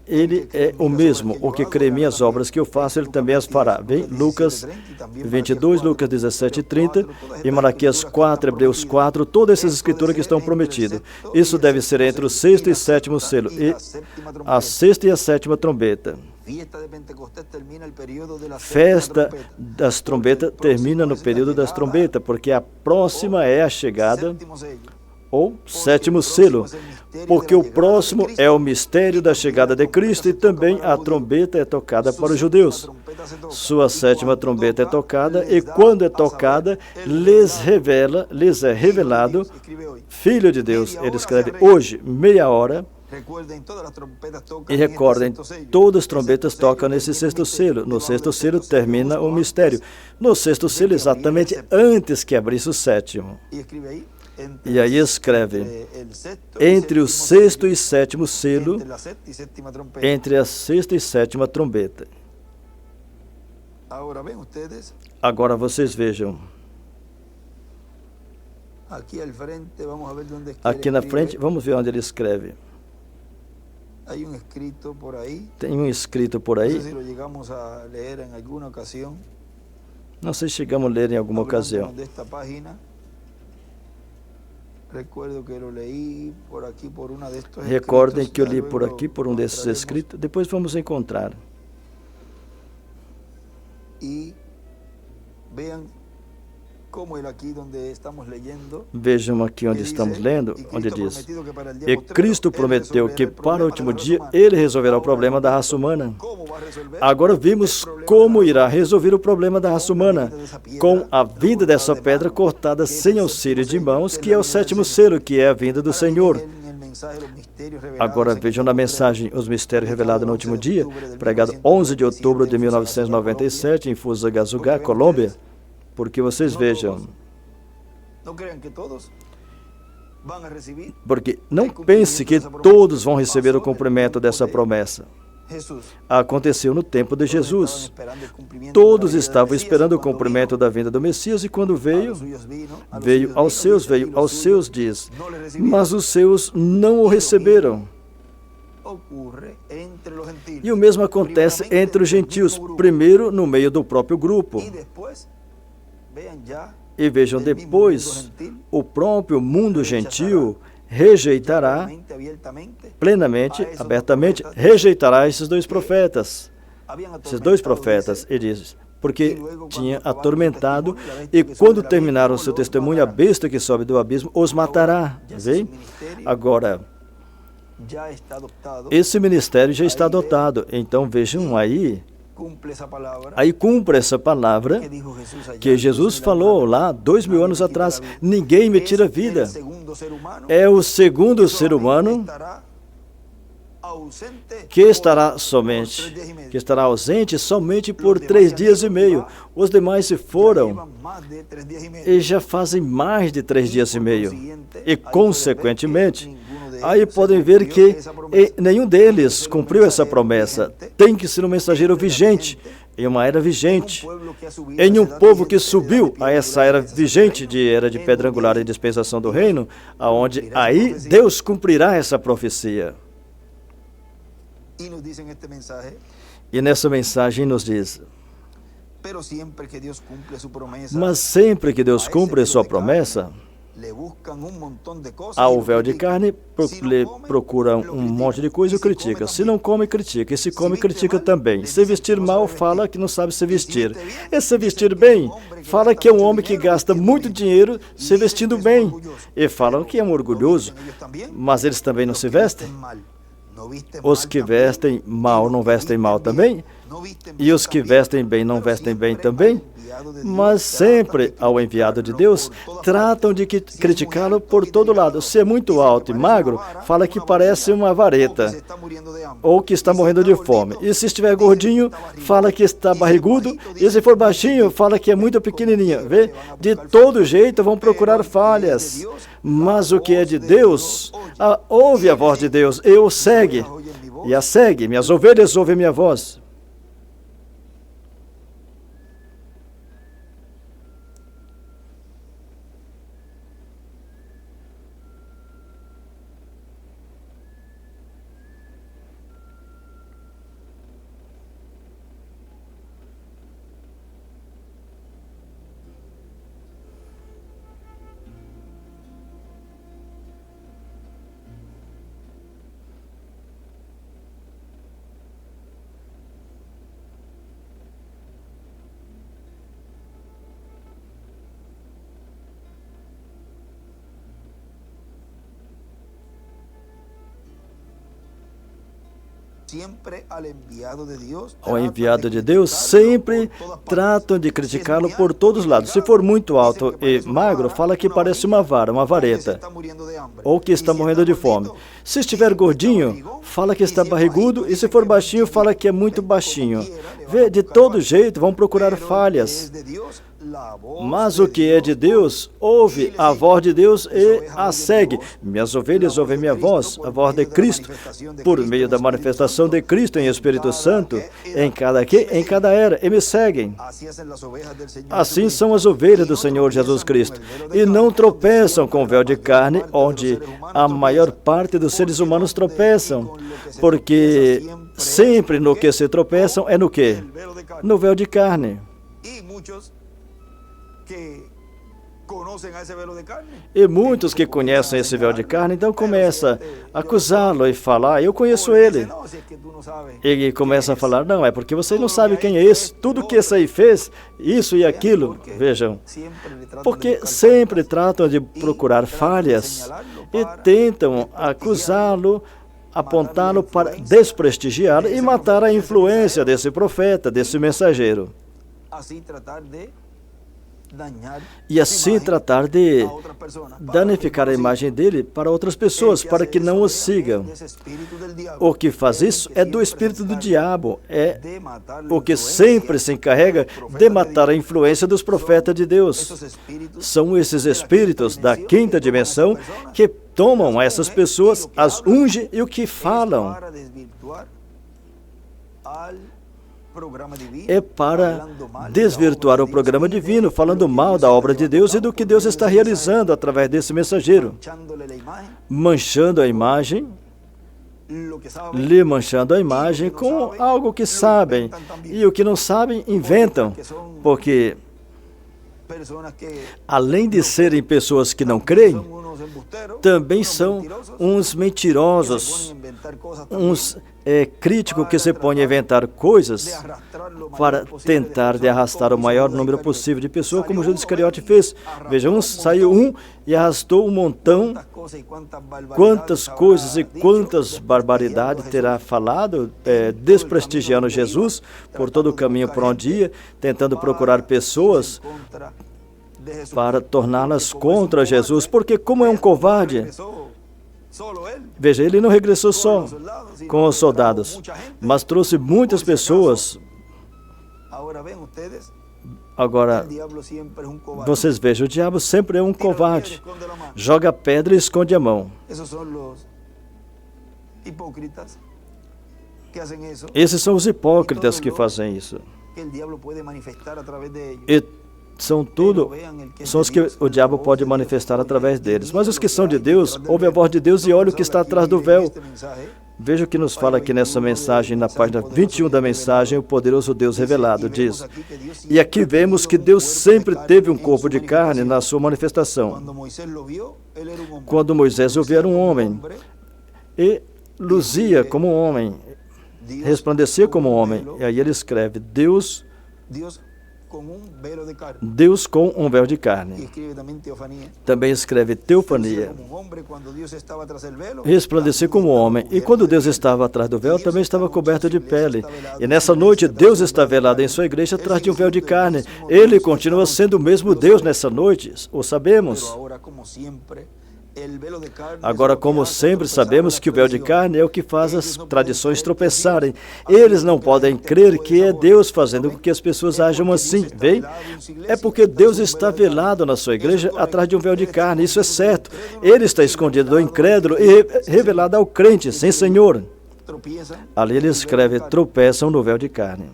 Ele é o mesmo, o que crê em minhas obras que eu faço, ele também as fará. Bem, Lucas 22, Lucas 17:30 e Malaquias 4, Hebreus 4, todas essas escrituras que estão prometidas. Isso deve ser entre o sexto e sétimo selo, e a sexta e a sétima trombeta. Festa das trombetas termina no período das trombetas, porque a próxima é a chegada ou sétimo selo, porque o próximo é o mistério da chegada de Cristo e também a trombeta é tocada para os judeus. Sua sétima trombeta é tocada e quando é tocada, lhes é revelado Filho de Deus. Ele escreve hoje, meia hora, e recordem, todas as trombetas tocam nesse sexto selo. No sexto selo termina o mistério. No sexto selo, exatamente antes que abrisse o sétimo. E aí escreve, entre o sexto e sétimo selo, entre a sexta e sétima trombeta. Agora vocês vejam. Aqui na frente, vamos ver onde ele escreve. Tem um escrito por aí. Não sei se chegamos a ler em alguma ocasião. Recordem que eu li por aqui, por um desses escritos. Depois vamos encontrar. E vejam aqui onde estamos lendo, onde diz: e Cristo prometeu que para o último dia ele resolverá o problema da raça humana. Agora vimos como irá resolver o problema da raça humana, com a vinda dessa pedra cortada sem auxílio de mãos, que é o sétimo selo, que é a vinda do Senhor. Agora vejam na mensagem Os Mistérios Revelados no Último Dia, pregado 11 de outubro de 1997, em Fusagasugá, Colômbia. Porque vocês vejam, porque não pense que todos vão receber o cumprimento dessa promessa. Aconteceu no tempo de Jesus. Todos estavam esperando o cumprimento da vinda do Messias e quando veio aos seus, diz, mas os seus não o receberam. E o mesmo acontece entre os gentios, primeiro no meio do próprio grupo. E vejam, depois, o próprio mundo gentil rejeitará plenamente, abertamente, rejeitará esses dois profetas. Ele diz, porque tinha atormentado, e quando terminaram o seu testemunho, a besta que sobe do abismo os matará. Vê? Agora, esse ministério já está adotado. Então vejam aí cumpre essa palavra que Jesus falou lá 2000 anos atrás: ninguém me tira a vida. É o segundo ser humano que estará ausente somente por 3 dias e meio. Os demais se foram e já fazem mais de 3 dias e meio. E, consequentemente, aí podem ver que nenhum deles cumpriu essa promessa. Tem que ser um mensageiro vigente, em uma era vigente, em um povo que subiu a essa era vigente, era de pedra angular e dispensação do reino, aonde aí Deus cumprirá essa profecia. E nessa mensagem nos diz: mas sempre que Deus cumpre sua promessa, ao véu de carne lhe procura um monte de coisa e o critica. Se não come, critica. E se come, critica também. Se vestir mal, fala que não sabe se vestir. E se vestir bem, fala que é um homem que gasta muito dinheiro se vestindo bem. E falam que é um orgulhoso, mas eles também não se vestem. Os que vestem mal não vestem mal também? E os que vestem bem não vestem bem também? Mas sempre, ao enviado de Deus, tratam de criticá-lo por todo lado. Se é muito alto e magro, fala que parece uma vareta, ou que está morrendo de fome. E se estiver gordinho, fala que está barrigudo. E se for baixinho, fala que é muito pequenininho. Vê? De todo jeito vão procurar falhas. Mas o que é de Deus, ouve a voz de Deus e o segue. E a segue. Minhas ovelhas ouvem minha voz. Ao enviado de Deus, sempre tratam de criticá-lo por todos os lados. Se for muito alto e magro, fala que parece uma vara, uma vareta, ou que está morrendo de fome. Se estiver gordinho, fala que está barrigudo, e se for baixinho, fala que é muito baixinho. Vê, de todo jeito, vão procurar falhas. Mas o que é de Deus, ouve a voz de Deus e a segue. Minhas ovelhas ouvem minha voz, a voz de Cristo, por meio da manifestação de Cristo em Espírito Santo, em cada era, e me seguem. Assim são as ovelhas do Senhor Jesus Cristo, e não tropeçam com o véu de carne, onde a maior parte dos seres humanos tropeçam, porque sempre no que se tropeçam é no quê? No véu de carne. E muitos que conhecem esse véu de carne, então começa a acusá-lo e falar: eu conheço ele. E começa a falar: não, é porque você não sabe quem é esse. Tudo que esse aí fez, isso e aquilo. Vejam, porque sempre tratam de procurar falhas e tentam acusá-lo, apontá-lo para desprestigiá-lo e matar a influência desse profeta, desse mensageiro. E assim tratar de danificar a imagem dele para outras pessoas, para que não o sigam. O que faz isso é do espírito do diabo, é o que sempre se encarrega de matar a influência dos profetas de Deus. São esses espíritos da quinta dimensão que tomam essas pessoas, as ungem e o que falam é para desvirtuar o programa divino, falando mal da obra de Deus e do que Deus está realizando através desse mensageiro, manchando a imagem, lhe manchando a imagem com algo que sabem, e o que não sabem, inventam, porque além de serem pessoas que não creem, também são uns mentirosos, uns críticos que se põem a inventar coisas para tentar de arrastar o maior número possível de pessoas, como Judas Iscariote fez. Veja, saiu e arrastou um montão. Quantas coisas e quantas barbaridades terá falado, desprestigiando Jesus por todo o caminho por onde ia, tentando procurar pessoas para torná-las contra Jesus, porque como é um covarde. Veja, ele não regressou só com os soldados, mas trouxe muitas pessoas. Agora, vocês vejam, o diabo sempre é um covarde. Joga pedra e esconde a mão. Esses são os hipócritas que fazem isso. E são os que o diabo pode manifestar através deles. Mas os que são de Deus, ouvem a voz de Deus e olham o que está atrás do véu. Veja o que nos fala aqui nessa mensagem, na página 21 da mensagem, o poderoso Deus revelado, diz: e aqui vemos que Deus sempre teve um corpo de carne na sua manifestação. Quando Moisés o viu, era um homem, e luzia como um homem, resplandecia como um homem. E aí ele escreve, Deus com um véu de carne. Também escreve teofania. Resplandecer como homem. E quando Deus estava atrás do véu, também estava coberto de pele. E nessa noite, Deus está velado em sua igreja atrás de um véu de carne. Ele continua sendo o mesmo Deus nessa noite, o sabemos. Agora, como sempre, sabemos que o véu de carne é o que faz as tradições tropeçarem. Eles não podem crer que é Deus fazendo com que as pessoas ajam assim, vem? É porque Deus está velado na sua igreja atrás de um véu de carne, isso é certo. Ele está escondido do incrédulo e revelado ao crente, sem Senhor. Ali ele escreve, tropeçam no véu de carne.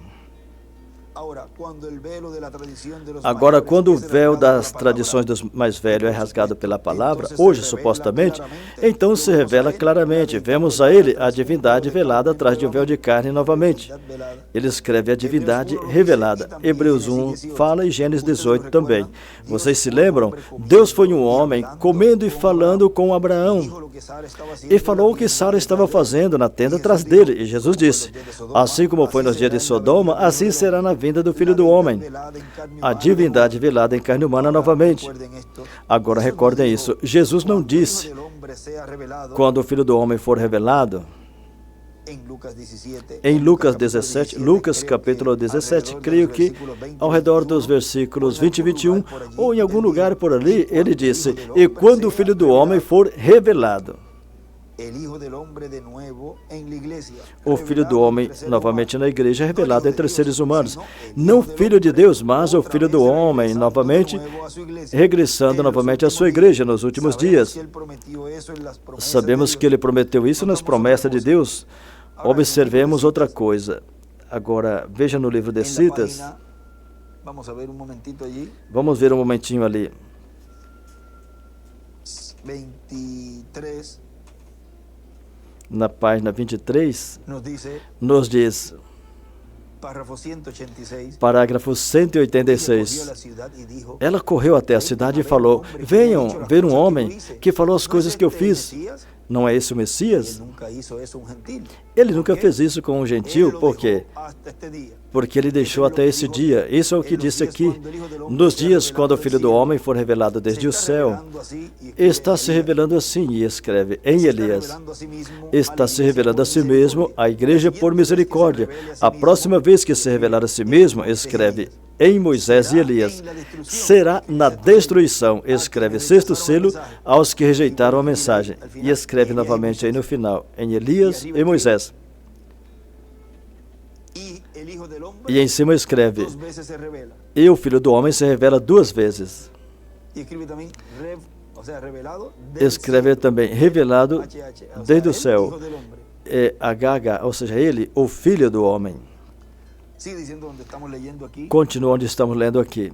Agora, quando o véu das tradições dos mais velhos é rasgado pela palavra, hoje supostamente, então se revela claramente. Vemos a ele, a divindade velada atrás de um véu de carne novamente. Ele escreve a divindade revelada. Hebreus 1 fala e Gênesis 18 também. Vocês se lembram? Deus foi um homem comendo e falando com Abraão. E falou o que Sara estava fazendo na tenda atrás dele. E Jesus disse, assim como foi nos dias de Sodoma, assim será na vinda do Filho do Homem. A divindade velada em carne humana novamente. Agora recordem isso. Jesus não disse, quando o Filho do Homem for revelado, em Lucas 17, Lucas capítulo 17, creio que ao redor dos versículos 20 e 21, ou em algum lugar por ali, ele disse, e quando o Filho do Homem for revelado. O Filho do Homem, novamente na igreja, é revelado entre seres humanos. Não o Filho de Deus, mas o Filho do Homem, novamente, regressando novamente à sua igreja nos últimos dias. Sabemos que ele prometeu isso nas promessas de Deus. Observemos outra coisa. Agora, veja no livro de Citas. Vamos ver um momentinho ali. 23. Na página 23, nos diz, parágrafo 186, ela correu até a cidade e falou, venham ver um homem que falou as coisas que eu fiz. Não é esse o Messias? Ele nunca fez isso com um gentil, por quê? Porque ele deixou até esse dia. Isso é o que disse aqui. Nos dias quando o Filho do Homem for revelado desde o céu, está se revelando assim, e escreve em Elias. Está se revelando a si mesmo, a igreja por misericórdia. A próxima vez que se revelar a si mesmo, escreve em Moisés e Elias. Será na destruição, escreve sexto selo, aos que rejeitaram a mensagem. E escreve novamente aí no final, em Elias e Moisés. E em cima escreve, e o Filho do Homem se revela duas vezes. Escreve também, revelado desde o céu. É HH, ou seja, ele, o Filho do Homem. Continua onde estamos lendo aqui.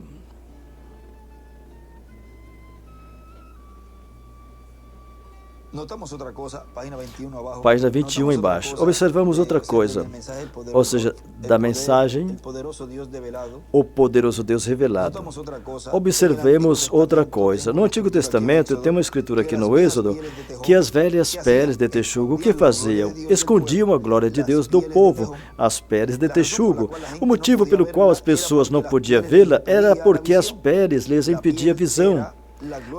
Página 21 embaixo. Observamos outra coisa, ou seja, da mensagem, o poderoso Deus revelado. Observemos outra coisa. No Antigo Testamento, tem uma escritura aqui no Êxodo, que as velhas peles de texugo, o que faziam? Escondiam a glória de Deus do povo, as peles de texugo. O motivo pelo qual as pessoas não podiam vê-la era porque as peles lhes impediam a visão.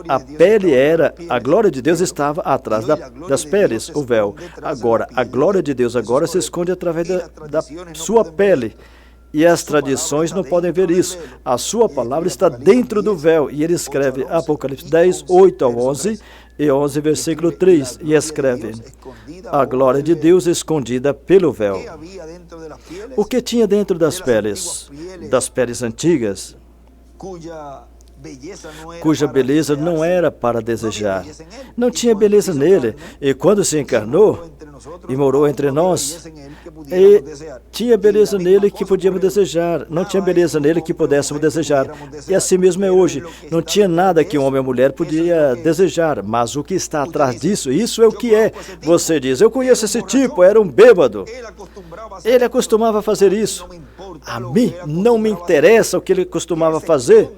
A pele era, a glória de Deus estava atrás das peles, o véu. Agora, a glória de Deus agora se esconde através da sua pele. E as tradições não podem ver isso. A sua palavra está dentro do véu. E ele escreve Apocalipse 10, 8 ao 11 e 11, versículo 3. E escreve, a glória de Deus escondida pelo véu. O que tinha dentro das peles antigas, cuja beleza não era para desejar. Não tinha beleza nele. E quando se encarnou e morou entre nós, e tinha beleza nele que podíamos desejar. Não tinha beleza nele que pudéssemos desejar. E assim mesmo é hoje. Não tinha nada que um homem ou mulher podia desejar. Mas o que está atrás disso, isso é o que é. Você diz, eu conheço esse tipo, era um bêbado. Ele costumava fazer isso. A mim não me interessa o que ele costumava fazer.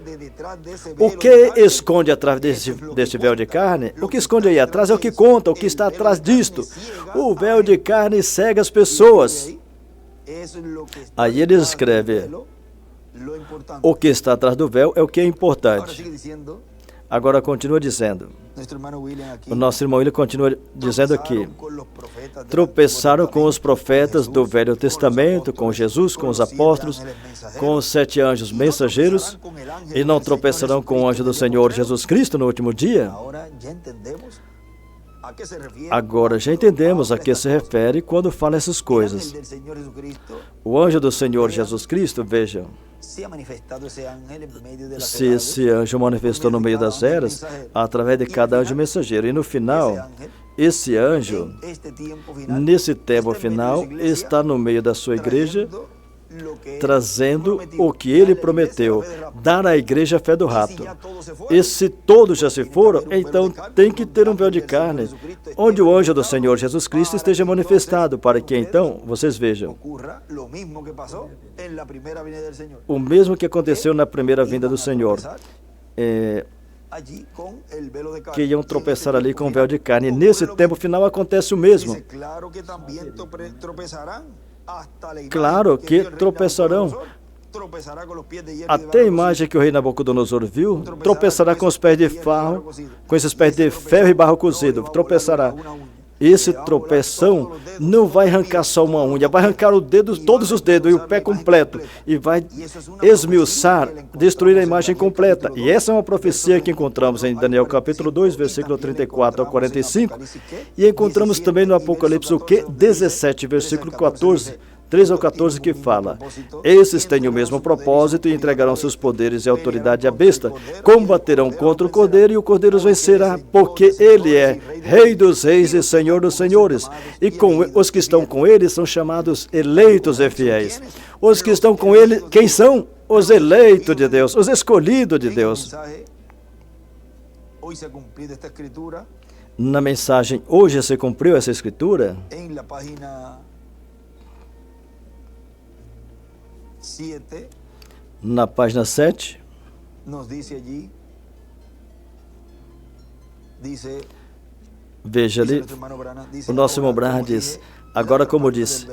O que esconde atrás deste véu de carne? O que esconde aí atrás é o que conta, o que está atrás disto. O véu de carne cega as pessoas. Aí ele escreve, o que está atrás do véu é o que é importante. Agora continua dizendo, o nosso irmão William continua dizendo aqui, tropeçaram com os profetas do Velho Testamento, com Jesus, com os apóstolos, com os 7 anjos mensageiros, e não tropeçarão com o anjo do Senhor Jesus Cristo no último dia? Agora já entendemos a que se refere quando fala essas coisas. O anjo do Senhor Jesus Cristo, vejam, se esse anjo manifestou no meio das eras, através de cada anjo mensageiro, e no final, esse anjo, nesse tempo final, está no meio da sua igreja, trazendo o que ele prometeu, dar à igreja a fé do rato. E se todos já se foram, então tem que ter um véu de carne, onde o anjo do Senhor Jesus Cristo esteja manifestado, para que então, vocês vejam, o mesmo que aconteceu na primeira vinda do Senhor, que iam tropeçar ali com o véu de carne. E nesse tempo final acontece o mesmo. Claro que tropeçarão. Até a imagem que o rei Nabucodonosor viu, tropeçará com os pés de ferro, com esses pés de ferro e barro cozido, tropeçará. Esse tropeção não vai arrancar só uma unha, vai arrancar todos os dedos e o pé completo, e vai esmiuçar, destruir a imagem completa. E essa é uma profecia que encontramos em Daniel capítulo 2, versículo 34 ao 45, e encontramos também no Apocalipse o quê? 17, versículo 14. 3 ao 14 que fala, esses têm o mesmo propósito e entregarão seus poderes e autoridade à besta, combaterão contra o Cordeiro e o Cordeiro os vencerá, porque ele é Rei dos reis e Senhor dos senhores, e os que estão com ele são chamados eleitos e fiéis. Os que estão com ele, quem são? Os eleitos de Deus, os escolhidos de Deus. Na mensagem, hoje se cumpriu essa escritura? Na página 7, veja ali, o nosso irmão Branham diz, agora como disse,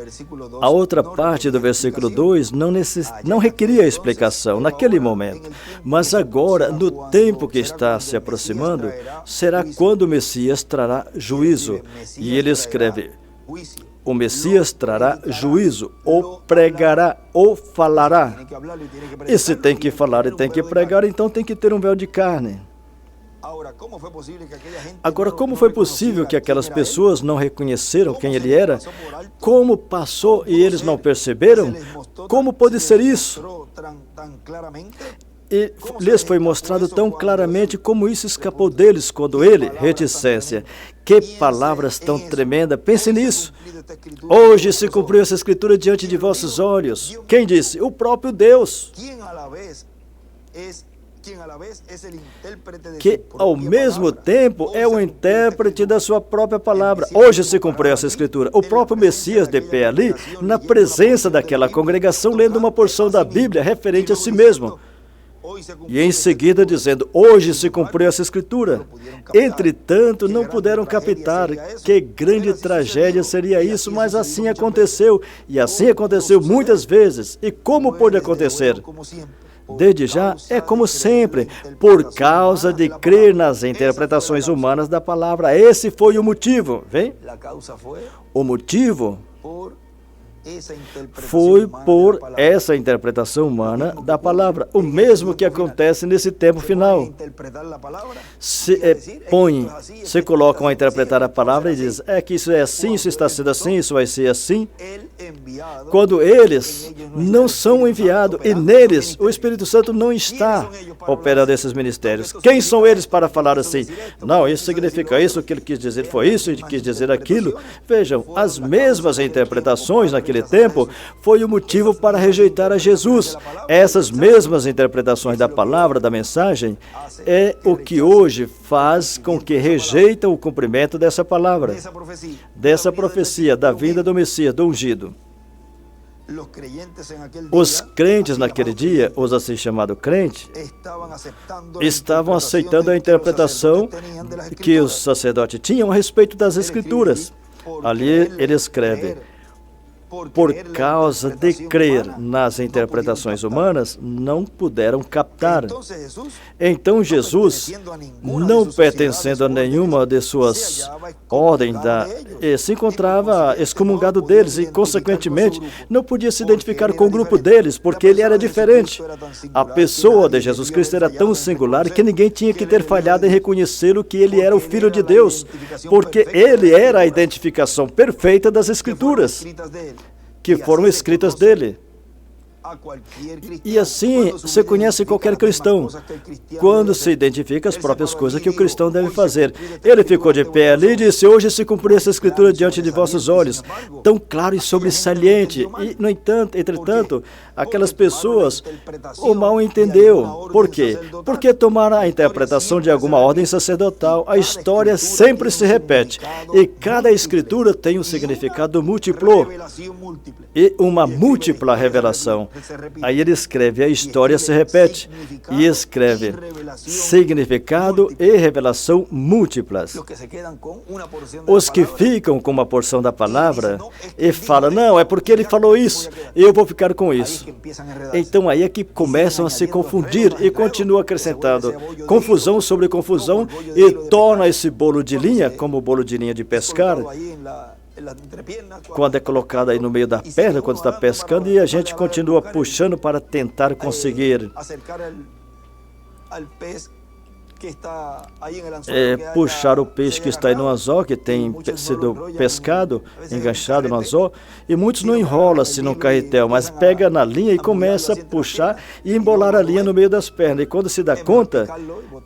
a outra parte do versículo 2 não requeria explicação naquele momento, mas agora, no tempo que está se aproximando, será quando o Messias trará juízo. E ele escreve, o Messias trará juízo, ou pregará, ou falará. E se tem que falar e tem que pregar, então tem que ter um véu de carne. Agora, como foi possível que aquelas pessoas não reconheceram quem ele era? Como passou e eles não perceberam? Como pode ser isso? E lhes foi mostrado tão claramente como isso escapou deles quando ele, reticência. Que palavras tão tremendas, pense nisso. Hoje se cumpriu essa escritura diante de vossos olhos. Quem disse? O próprio Deus. que ao mesmo tempo é o intérprete da sua própria palavra. Hoje se cumpriu essa escritura. O próprio Messias de pé ali, na presença daquela congregação, lendo uma porção da Bíblia referente a si mesmo. E em seguida dizendo, hoje se cumpriu essa escritura. Entretanto, não puderam captar. Que grande tragédia seria isso, mas assim aconteceu. E assim aconteceu muitas vezes. E como pôde acontecer? Desde já, é como sempre, por causa de crer nas interpretações humanas da palavra. Esse foi o motivo, vem? O motivo foi por essa interpretação humana da palavra, o mesmo que acontece nesse tempo final. Se colocam a interpretar a palavra e dizem, é que isso é assim, isso está sendo assim, isso vai ser assim. Quando eles não são enviados e neles o Espírito Santo não está operando esses ministérios. Quem são eles para falar assim? Não, isso significa isso, o que ele quis dizer foi isso, ele quis dizer aquilo. Vejam, as mesmas interpretações naquele tempo foi o motivo para rejeitar a Jesus. Essas mesmas interpretações da palavra, da mensagem, é o que hoje faz com que rejeitam o cumprimento dessa palavra, dessa profecia, da vinda do Messias, do ungido. Os crentes naquele dia, os assim chamados crentes, estavam aceitando a interpretação que os sacerdotes tinham a respeito das Escrituras. Ali ele escreve, por causa de crer nas interpretações humanas, não puderam captar. Então Jesus, não pertencendo a nenhuma de suas ordens, se encontrava excomungado deles e, consequentemente, não podia se identificar com o grupo deles, porque ele era diferente. A pessoa de Jesus Cristo era tão singular que ninguém tinha que ter falhado em reconhecê-lo que ele era o Filho de Deus, porque ele era a identificação perfeita das Escrituras que foram escritas dele. E assim se conhece qualquer cristão, quando se identifica as próprias coisas que o cristão deve fazer. Ele ficou de pé ali e disse, hoje se cumpriu essa escritura diante de vossos olhos, tão claro e sobressalente. E, no entanto, entretanto, aquelas pessoas o mal entendeu. Por quê? Porque tomaram a interpretação de alguma ordem sacerdotal. A história sempre se repete, e cada escritura tem um significado múltiplo e uma múltipla revelação. Aí ele escreve, a história se repete, e escreve significado e revelação múltiplas. Os que ficam com uma porção da palavra e falam, não, é porque ele falou isso, eu vou ficar com isso. Então aí é que começam a se confundir e continua acrescentando confusão sobre confusão e torna esse bolo de linha, como o bolo de linha de pescar, quando é colocado aí no meio da perna, quando está pescando, e a gente continua puxando para tentar conseguir puxar o peixe que está aí no anzol, que tem sido pescado, enganchado no anzol, e muitos não enrolam assim no carretel, mas pega na linha e começa a puxar e embolar a linha no meio das pernas. E quando se dá conta,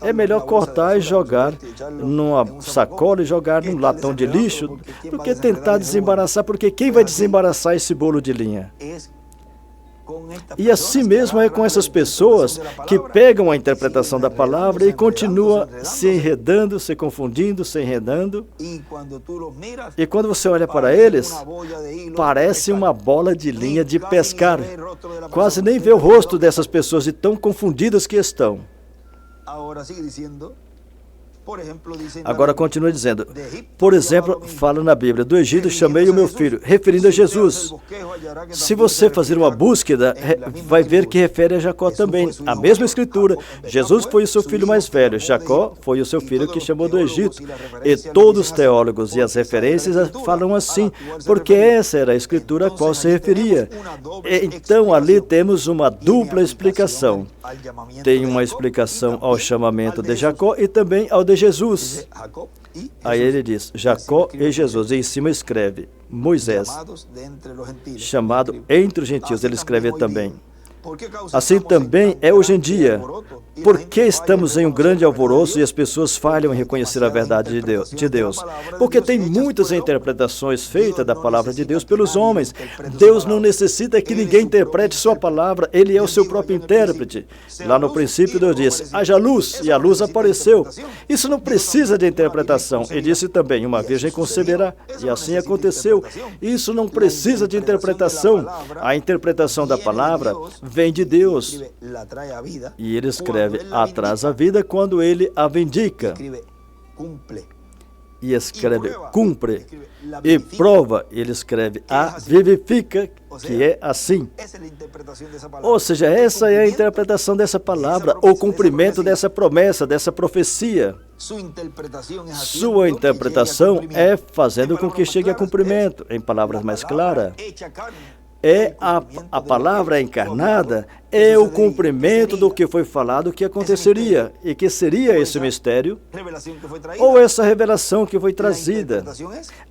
é melhor cortar e jogar numa sacola e jogar num latão de lixo do que tentar desembaraçar, porque quem vai desembaraçar esse bolo de linha? E assim mesmo é com essas pessoas que pegam a interpretação da palavra e continuam se enredando, se confundindo, se enredando. E quando você olha para eles, parece uma bola de linha de pescar. Quase nem vê o rosto dessas pessoas de tão confundidas que estão. Agora continua dizendo, por exemplo, fala na Bíblia, do Egito chamei o meu filho, referindo a Jesus. Se você fazer uma búsqueda, vai ver que refere a Jacó também. A mesma escritura, Jesus foi o seu filho mais velho, Jacó foi o seu filho que chamou do Egito. E todos os teólogos e as referências falam assim, porque essa era a escritura a qual se referia. Então ali temos uma dupla explicação. Tem uma explicação ao chamamento de Jacó e também ao de Jesus. Aí ele diz, Jacó e Jesus. E em cima escreve, Moisés, chamado entre os gentios. Ele escreve também. Assim também é hoje em dia. Por que estamos em um grande alvoroço e as pessoas falham em reconhecer a verdade de Deus? Porque tem muitas interpretações feitas da palavra de Deus pelos homens. Deus não necessita que ninguém interprete sua palavra, Ele é o seu próprio intérprete. Lá no princípio Deus disse, haja luz, e a luz apareceu. Isso não precisa de interpretação. Ele disse também, uma virgem conceberá, e assim aconteceu. Isso não precisa de interpretação. A interpretação da palavra vem de Deus. E Ele escreve, atrás a vida quando Ele a vindica. E escreve, cumpre. E prova, Ele escreve, a vivifica, que é assim. Ou seja, essa é a interpretação dessa palavra, o cumprimento dessa promessa, dessa profecia. Sua interpretação é fazendo com que chegue a cumprimento. Em palavras mais claras, é a palavra encarnada, é o cumprimento do que foi falado que aconteceria. E que seria esse mistério? Ou essa revelação que foi trazida?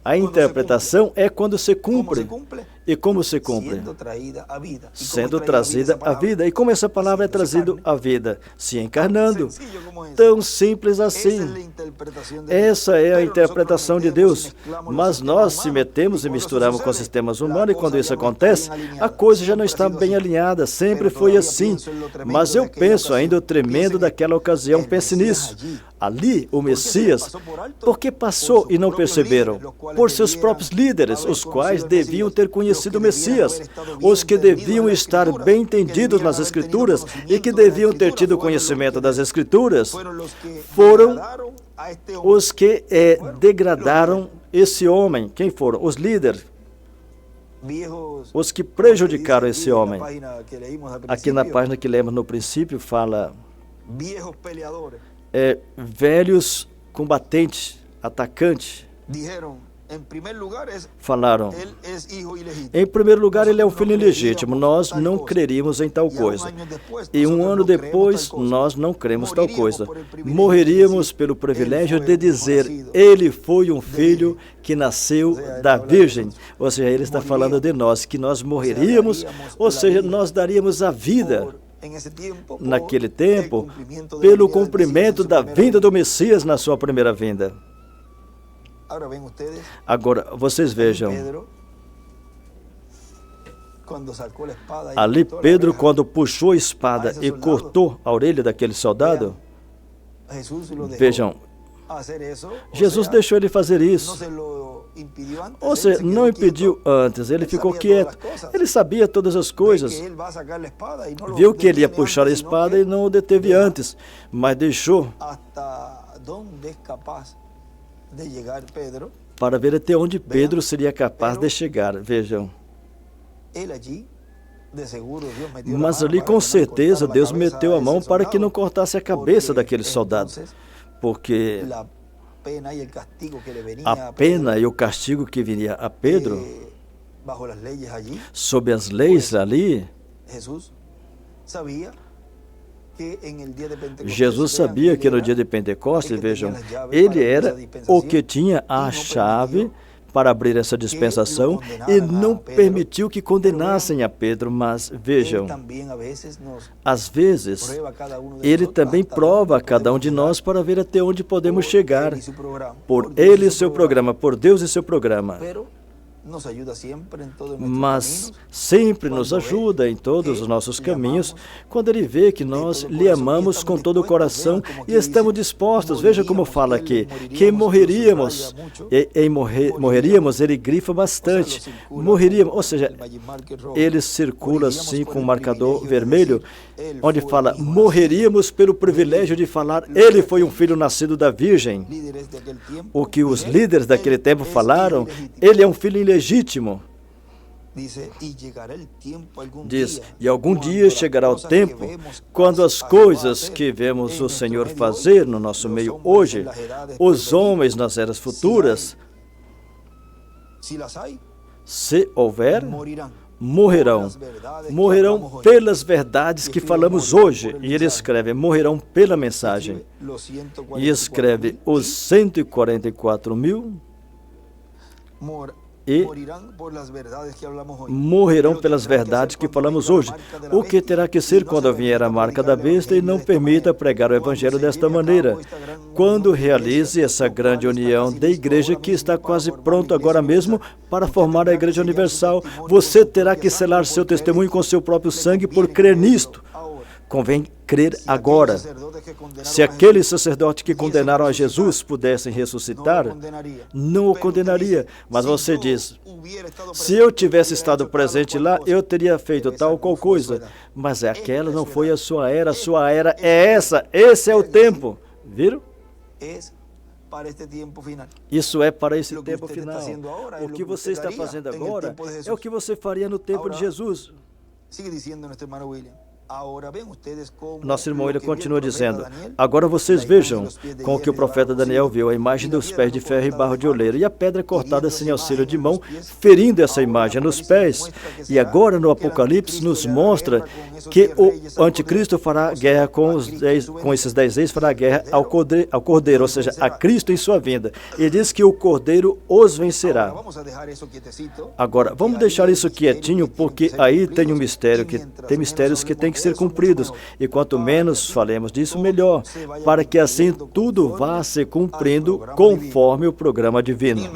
A interpretação é quando se cumpre. E como se cumpre? Sendo trazida à vida. E como essa palavra é trazida à vida? Se encarnando. Tão simples assim. Essa é a interpretação de Deus. Mas nós se metemos e misturamos com sistemas humanos, e quando isso acontece, a coisa já não está bem alinhada. Sempre foi assim. Mas eu penso ainda o tremendo daquela ocasião. Pense nisso. Ali, o Messias, porque passou e não perceberam? Por seus próprios líderes, os quais deviam ter conhecido o Messias, os que deviam estar bem entendidos nas Escrituras e que deviam ter tido conhecimento das Escrituras, foram os que degradaram esse homem. Quem foram? Os líderes. Os que prejudicaram esse homem. Aqui na página que lemos no princípio, fala velhos combatentes, atacantes. Falaram, em primeiro lugar, ele é um filho ilegítimo, nós não creríamos em tal coisa. E um ano depois, nós não cremos tal coisa. Morreríamos pelo privilégio de dizer, ele foi um filho que nasceu da Virgem. Ou seja, ele está falando de nós, que nós morreríamos, ou seja, nós daríamos a vida naquele tempo, pelo cumprimento da vinda do Messias na sua primeira vinda. Agora, vocês vejam, ali Pedro, quando puxou a espada e cortou a orelha daquele soldado, vejam, Jesus deixou ele fazer isso. Ou seja, não impediu antes, ele ficou quieto. Ele sabia todas as coisas. Viu que ele ia puxar a espada e não o deteve antes, mas deixou para ver até onde Pedro seria capaz de chegar. Vejam. Mas ali, com certeza, Deus meteu a mão para que não cortasse a cabeça daquele soldado, porque a pena e o castigo que viria a Pedro, sob as leis ali, Jesus sabia que no dia de Pentecostes, vejam, ele era o que tinha a chave para abrir essa dispensação e não permitiu que condenassem a Pedro, mas vejam, às vezes, ele também prova a cada um de nós para ver até onde podemos chegar, por ele e seu programa, por Deus e seu programa. Mas sempre nos ajuda em todos os nossos caminhos quando Ele vê que nós lhe amamos com todo o coração e estamos dispostos. Veja como fala aqui, que morreríamos. Morreríamos, ele grifa bastante. Morreríamos, ou seja, ele circula assim com um marcador vermelho, onde fala, morreríamos pelo privilégio de falar, ele foi um filho nascido da Virgem. O que os líderes daquele tempo falaram, ele é um filho ilegítimo. Diz, e algum dia chegará o tempo, quando as coisas que vemos o Senhor fazer no nosso meio hoje, os homens nas eras futuras, se houver, morrerão. Morrerão pelas verdades que falamos hoje. E ele escreve, morrerão pela mensagem. E escreve, os 144 mil e morrerão pelas verdades que falamos hoje. O que terá que ser quando vier a marca da besta e não permita pregar o evangelho desta maneira? Quando realize essa grande união da igreja que está quase pronto agora mesmo para formar a Igreja Universal, você terá que selar seu testemunho com seu próprio sangue por crer nisto. Convém crer agora. Se aquele sacerdote que condenaram a Jesus pudessem ressuscitar, não o condenaria. Mas você diz, se eu tivesse estado presente lá, eu teria feito tal ou qual coisa. Mas aquela não foi a sua era é essa. Esse é o tempo. Viram? Isso é para esse tempo final. O que você está fazendo agora é o que você faria no tempo de Jesus. Nosso irmão, ele continua dizendo, agora vocês vejam com o que o profeta Daniel viu, a imagem dos pés de ferro e barro de oleiro, e a pedra cortada sem auxílio de mão, ferindo essa imagem nos pés. E agora no Apocalipse nos mostra que o anticristo fará guerra com esses 10 reis, fará guerra ao cordeiro, ou seja, a Cristo em sua vinda. E diz que o cordeiro os vencerá. Agora, vamos deixar isso quietinho, porque aí tem um mistério, tem mistérios que têm que ser cumpridos. E quanto menos falemos disso, melhor, para que assim tudo vá se cumprindo conforme o programa divino.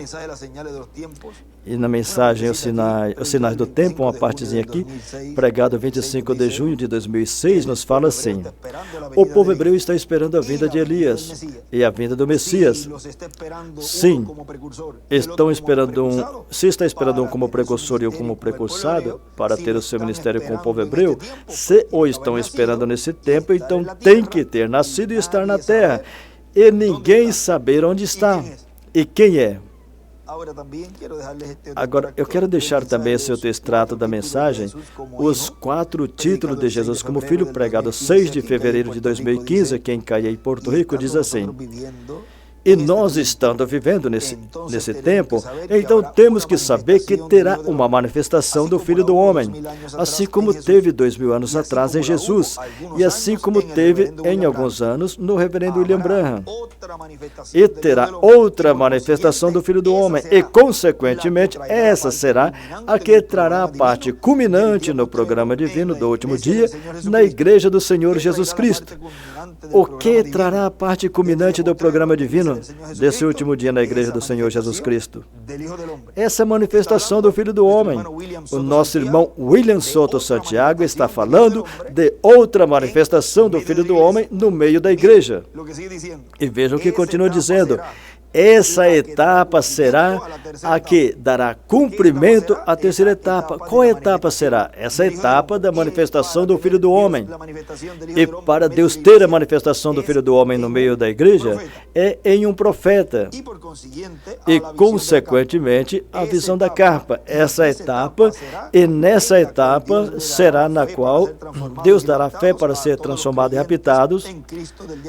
E na mensagem Os Sinais do Tempo, uma partezinha aqui, pregado 25 de junho de 2006, nos fala assim: o povo hebreu está esperando a vinda de Elias e a vinda do Messias. Sim, se está esperando um como precursor e um como precursado para ter o seu ministério com o povo hebreu, se o estão esperando nesse tempo, então tem que ter nascido e estar na terra, e ninguém saber onde está e quem é. Agora, eu quero deixar também esse outro extrato da mensagem, os 4 títulos de Jesus como Filho, pregado 6 de fevereiro de 2015, aqui em Caiei, Porto Rico, diz assim: e nós, estando vivendo nesse tempo, então temos que saber que terá uma manifestação do Filho do Homem, assim como teve 2000 anos atrás em Jesus, e assim como teve em alguns anos no reverendo William Branham. E terá outra manifestação do Filho do Homem, e consequentemente essa será a que trará a parte culminante no programa divino do último dia na Igreja do Senhor Jesus Cristo. O que trará a parte culminante do programa divino desse último dia na Igreja do Senhor Jesus Cristo? Essa manifestação do Filho do Homem. O nosso irmão William Soto Santiago está falando de outra manifestação do Filho do Homem no meio da igreja. E vejam o que continua dizendo: essa etapa será a que dará cumprimento à terceira etapa. Qual etapa será? Essa etapa da manifestação do Filho do Homem. E para Deus ter a manifestação do Filho do Homem no meio da igreja, é em um profeta. E, consequentemente, a visão da carpa. Essa etapa, e nessa etapa será na qual Deus dará fé para ser transformado e habitados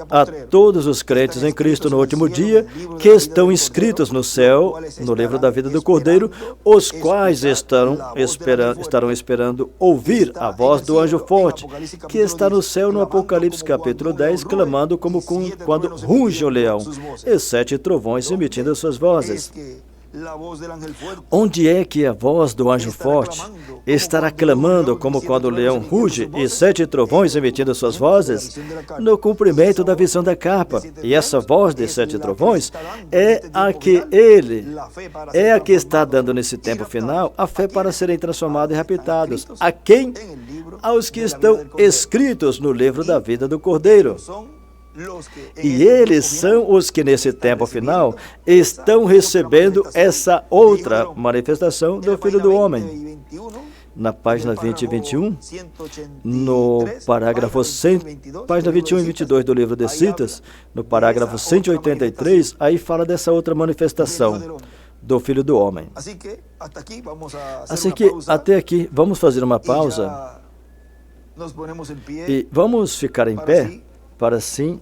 a todos os crentes em Cristo no último dia, que estão inscritos no céu, no livro da vida do Cordeiro, os quais estarão esperando ouvir a voz do anjo forte, que está no céu no Apocalipse capítulo 10, clamando como quando runge o leão, e 7 trovões emitindo suas vozes. Onde é que a voz do anjo forte estará clamando como quando o leão ruge e 7 trovões emitindo suas vozes? No cumprimento da visão da capa. E essa voz de 7 trovões é a que está dando nesse tempo final a fé para serem transformados e raptados. A quem? Aos que estão escritos no livro da vida do Cordeiro. E eles são os que nesse tempo final estão recebendo essa outra manifestação do Filho do Homem. Na página 20 e 21, no parágrafo página 21 e 22 do livro de Citas, no parágrafo 183, aí fala dessa outra manifestação do Filho do Homem. Assim que até aqui vamos fazer uma pausa e vamos ficar em pé para assim,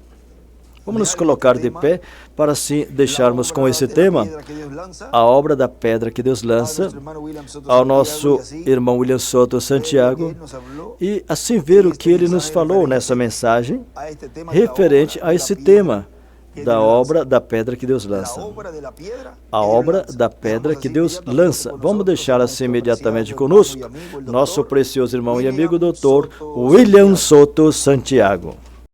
vamos nos colocar de pé para assim deixarmos com esse tema a obra da pedra que Deus lança ao nosso irmão William Soto Santiago e assim ver o que ele nos falou nessa mensagem referente a esse tema, da obra da pedra que Deus lança. A obra da pedra que Deus lança. Vamos deixar assim imediatamente conosco nosso precioso irmão e amigo doutor William Soto Santiago.